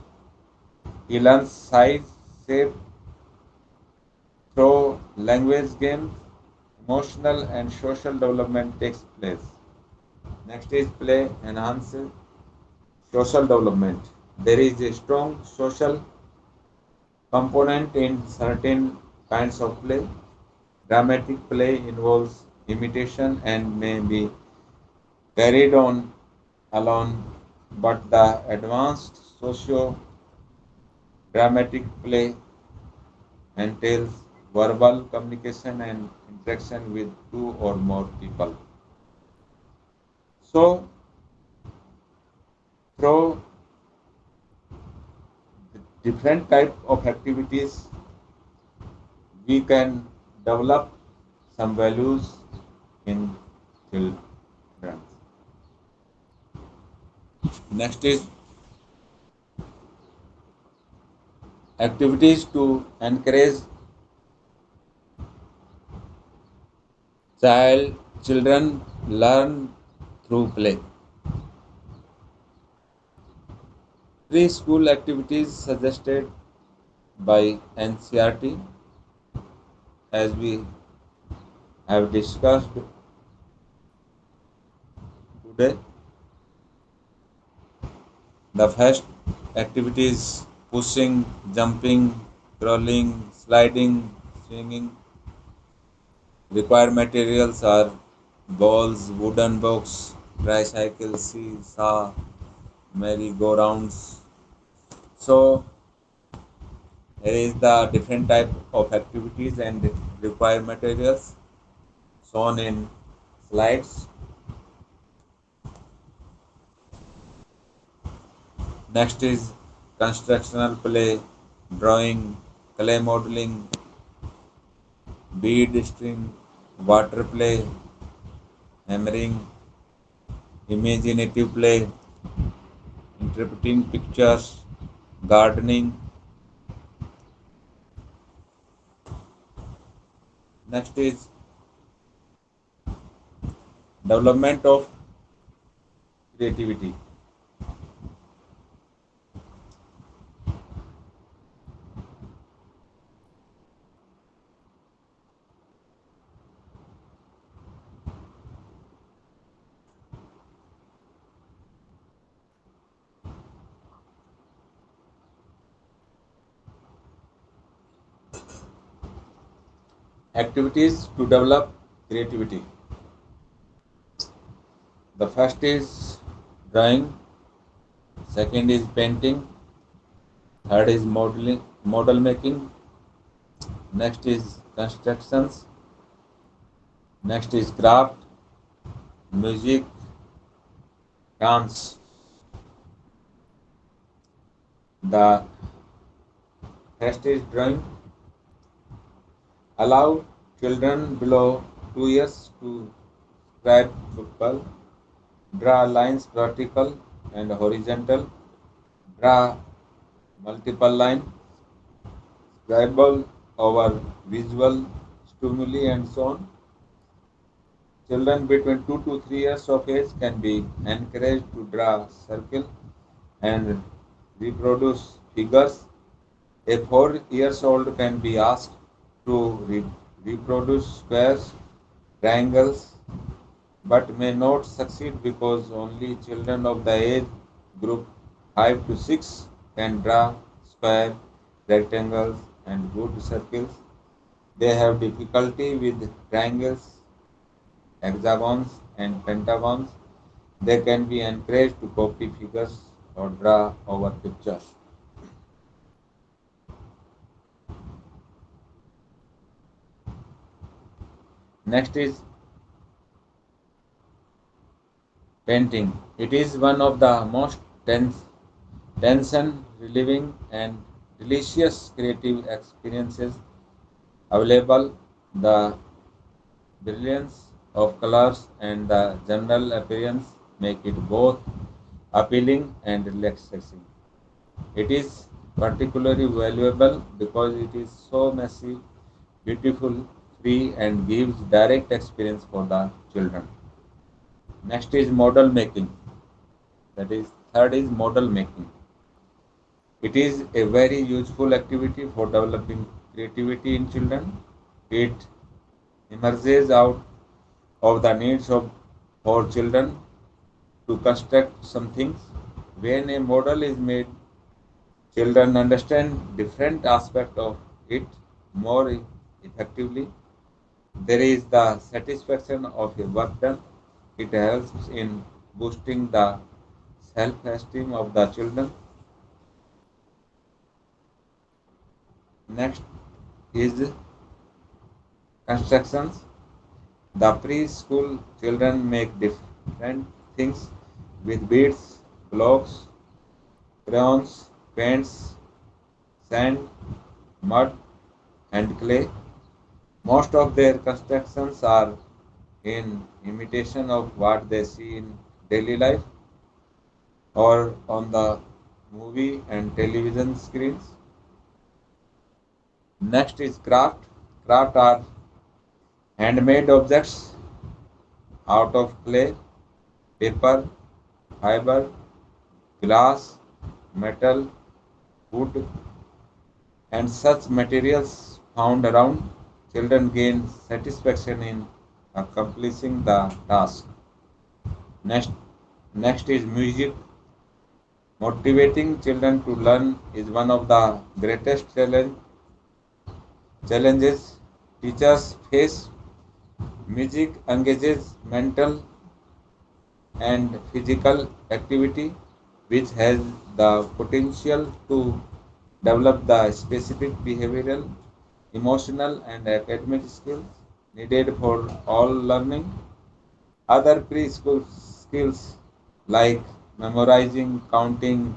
he learns size, shape. Through language games, emotional and social development takes place. Next is play enhances social development. There is a strong social component in certain kinds of play. Dramatic play involves imitation and may be carried on alone, but the advanced socio-dramatic play entails verbal communication and interaction with two or more people. So, through different type of activities, we can develop some values in children. Next is activities to encourage children learn through play. Preschool activities suggested by NCRT, as we have discussed today. The first activities pushing, jumping, crawling, sliding, swinging. Required materials are balls, wooden box, tricycle, seesaw, merry-go-rounds. So here is the different type of activities and required materials shown in slides. Next is constructional play, drawing, clay modeling, bead string, water play, hammering, imaginative play, interpreting pictures, gardening. Next is development of creativity. Activities to develop creativity. The first is drawing, second is painting, third is model making, next is constructions, next is craft, music, dance. The first is drawing. Allow children below 2 years to scribe football, draw lines vertical and horizontal, draw multiple lines, scribble over visual stimuli and so on. Children between 2 to 3 years of age can be encouraged to draw circle and reproduce figures. A 4 years old can be asked to reproduce squares, triangles, but may not succeed because only children of the age group 5 to 6 can draw square, rectangles, and good circles. They have difficulty with triangles, hexagons, and pentagons. They can be encouraged to copy figures or draw over pictures. Next is painting. It is one of the most tension relieving and delicious creative experiences available. The brilliance of colors and the general appearance make it both appealing and relaxing. It is particularly valuable because it is so messy, beautiful, free, and gives direct experience for the children. Next is model making. That is, third is model making. It is a very useful activity for developing creativity in children. It emerges out of the needs of for children to construct some things. When a model is made, children understand different aspects of it more effectively. There is the satisfaction of a work done. It helps in boosting the self-esteem of the children. Next is constructions. The preschool children make different things with beads, blocks, crayons, paints, sand, mud, and clay. Most of their constructions are in imitation of what they see in daily life or on the movie and television screens. Next is craft. Craft are handmade objects out of clay, paper, fiber, glass, metal, wood, and such materials found around. Children gain satisfaction in accomplishing the task. Next, next is music. Motivating children to learn is one of the greatest challenges teachers face. Music engages mental and physical activity, which has the potential to develop the specific behavioral, emotional, and academic skills needed for all learning. Other preschool skills like memorizing, counting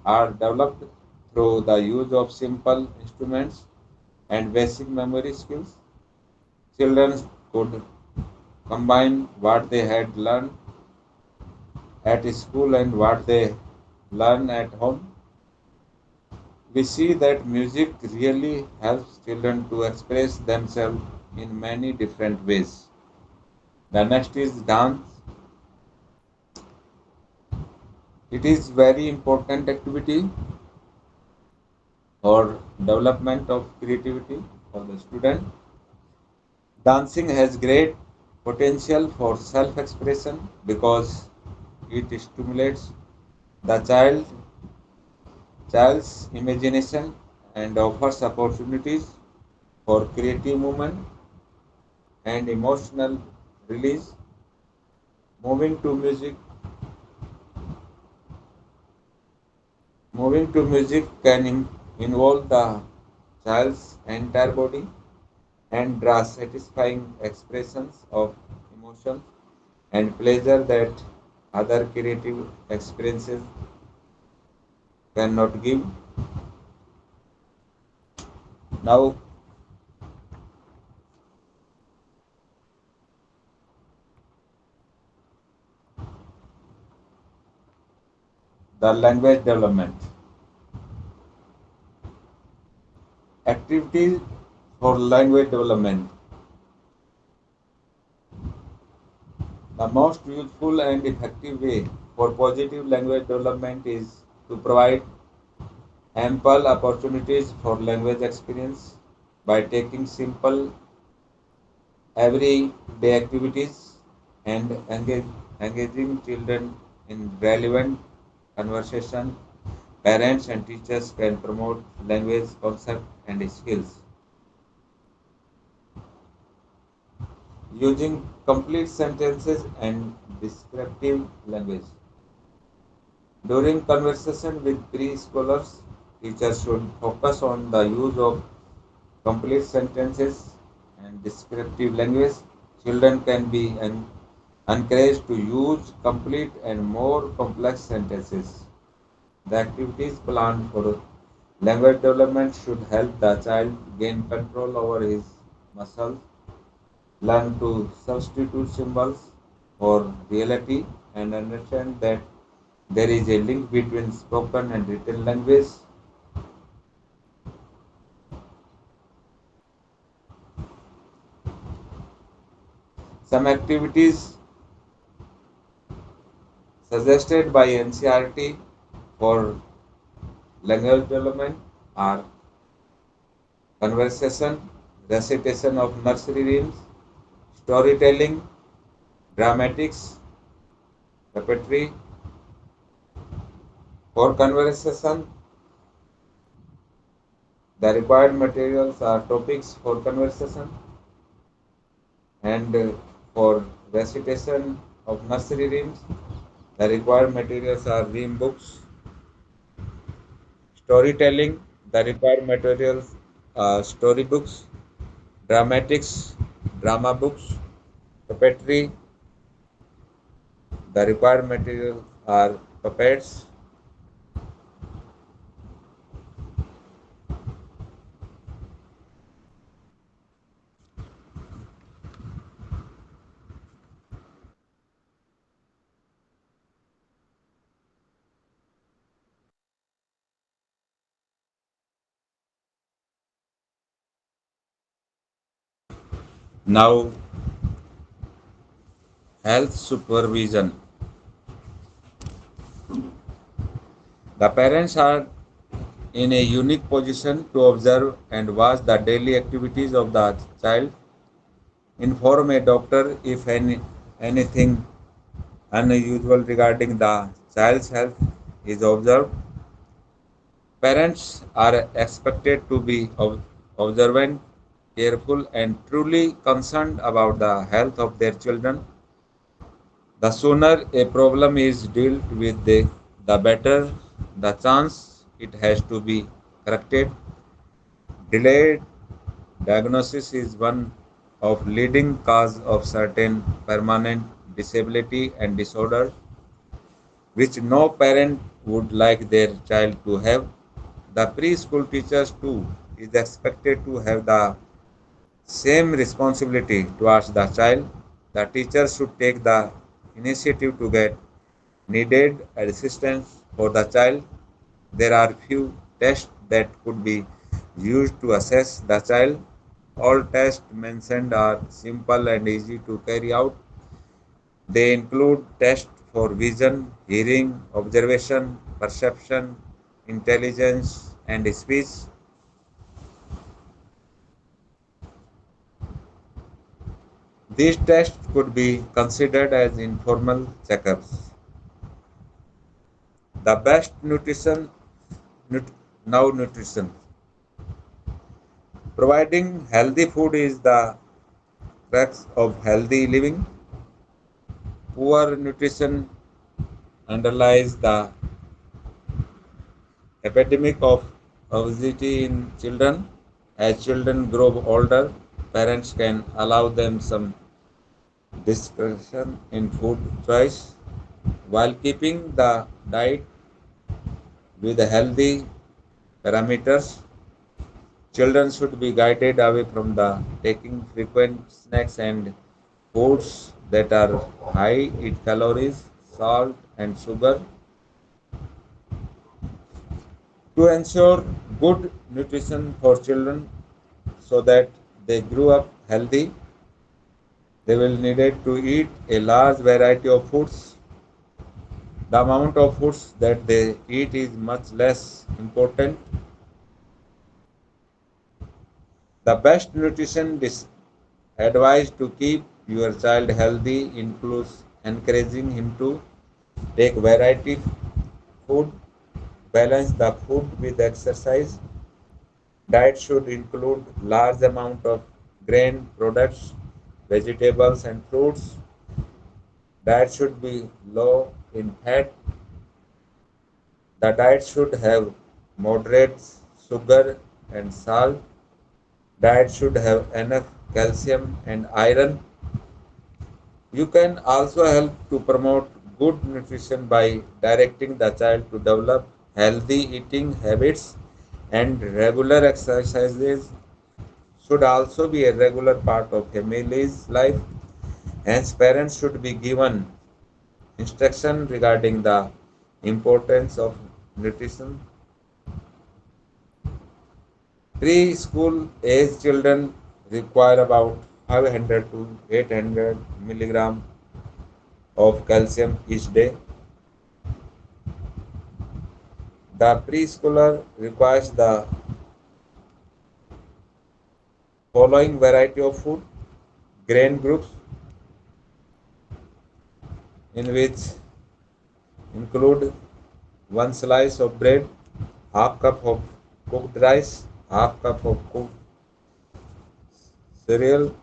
are developed through the use of simple instruments and basic memory skills. Children could combine what they had learned at school and what they learn at home. We see that music really helps children to express themselves in many different ways. The next is dance. It is very important activity for development of creativity for the student. Dancing has great potential for self-expression because it stimulates the child's imagination and offers opportunities for creative movement and emotional release. Moving to music, moving to music can involve the child's entire body and draw satisfying expressions of emotion and pleasure that other creative experiences cannot give. Now, the language development. Activities for language development. The most useful and effective way for positive language development is to provide ample opportunities for language experience by taking simple everyday activities and engaging children in relevant conversation. Parents and teachers can promote language concept and skills using complete sentences and descriptive language. During conversation with preschoolers, teachers should focus on the use of complete sentences and descriptive language. Children can be encouraged to use complete and more complex sentences. The activities planned for language development should help the child gain control over his muscles, learn to substitute symbols for reality, and understand that there is a link between spoken and written language. Some activities suggested by NCRT for language development are conversation, recitation of nursery rhymes, storytelling, dramatics, puppetry. For conversation, the required materials are topics for conversation, and for recitation of nursery rhymes, the required materials are rhyme books. Storytelling, the required materials are storybooks. Dramatics, drama books. Puppetry, the required materials are puppets. Now, health supervision. The parents are in a unique position to observe and watch the daily activities of the child. Inform a doctor if anything unusual regarding the child's health is observed. Parents are expected to be observant, careful, and truly concerned about the health of their children. The sooner a problem is dealt with, the better the chance it has to be corrected. Delayed diagnosis is one of leading cause of certain permanent disability and disorder which no parent would like their child to have. The preschool teachers too is expected to have the same responsibility towards the child. The teacher should take the initiative to get needed assistance for the child. There are few tests that could be used to assess the child. All tests mentioned are simple and easy to carry out. They include tests for vision, hearing, observation, perception, intelligence, and speech. These tests could be considered as informal checkups. The best nutrition, nut- now nutrition. Providing healthy food is the crux of healthy living. Poor nutrition underlies the epidemic of obesity in children. As children grow older, parents can allow them some discretion in food choice while keeping the diet with healthy parameters. Children should be guided away from the taking frequent snacks and foods that are high in calories, salt, and sugar. To ensure good nutrition for children so that they grow up healthy, they will needed to eat a large variety of foods. The amount of foods that they eat is much less important. The best nutrition is advised to keep your child healthy includes encouraging him to take variety food, balance the food with exercise. Diet should include large amount of grain products, vegetables and fruits. Diet should be low in fat. The diet should have moderate sugar and salt. Diet should have enough calcium and iron. You can also help to promote good nutrition by directing the child to develop healthy eating habits, and regular exercises should also be a regular part of family's life. Hence, parents should be given instruction regarding the importance of nutrition. Preschool age children require about 500 to 800 milligram of calcium each day. The preschooler requires the following variety of food: grain groups, in which include one slice of bread, half cup of cooked rice, half cup of cooked cereal,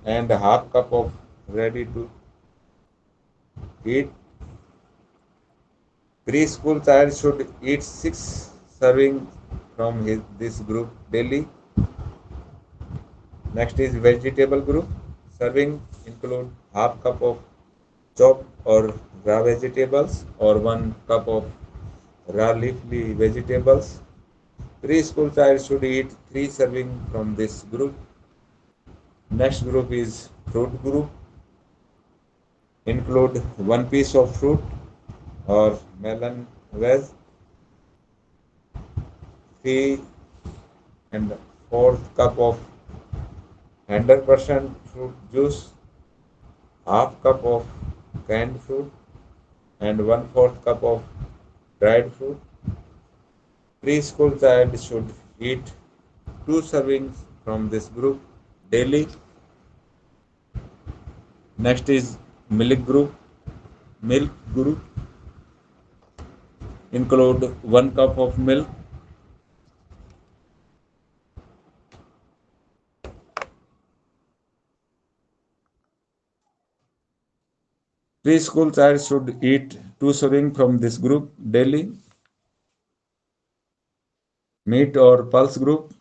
and half cup of ready to eat. Preschool child should eat 6 servings from this group daily. Next is vegetable group. Serving include half cup of chopped or raw vegetables or 1 cup of raw leafy vegetables. Preschool child should eat 3 servings from this group. Next group is fruit group. Include 1 piece of fruit or melon veg, 3 and 4 cup of 100% fruit juice, half cup of canned fruit, and 1/4 cup of dried fruit. Preschool child should eat 2 servings from this group daily. Next is milk group. Milk group include 1 cup of milk, preschool child should eat 2 servings from this group daily. Meat or pulse group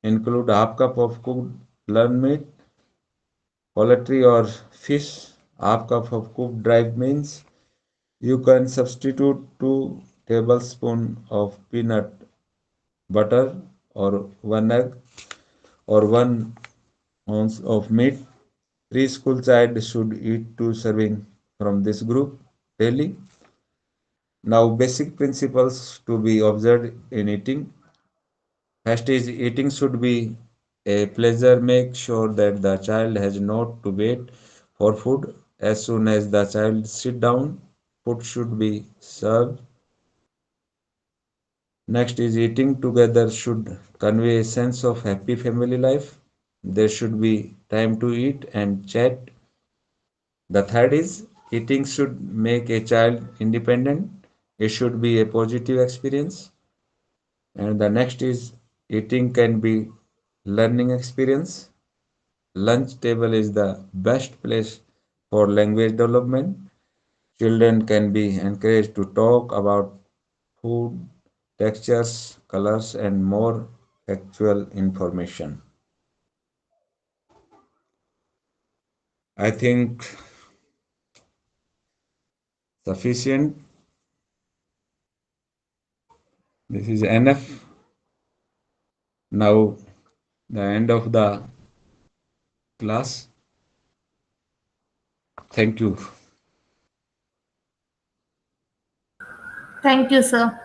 include half cup of cooked lean meat, poultry or fish, half cup of cooked dry beans. You can substitute 2 tablespoons of peanut butter or 1 egg or 1 ounce of meat. Preschool child should eat 2 servings from this group daily. Now, basic principles to be observed in eating. First is eating should be a pleasure. Make sure that the child has not to wait for food. As soon as the child sit down, food should be served. Next is eating together should convey a sense of happy family life. There should be time to eat and chat. The third is eating should make a child independent. It should be a positive experience. And the next is eating can be learning experience. Lunch table is the best place for language development. Children can be encouraged to talk about food, textures, colors, and more factual information. I think sufficient. This is enough. Now, the end of the class. Thank you. Thank you, sir.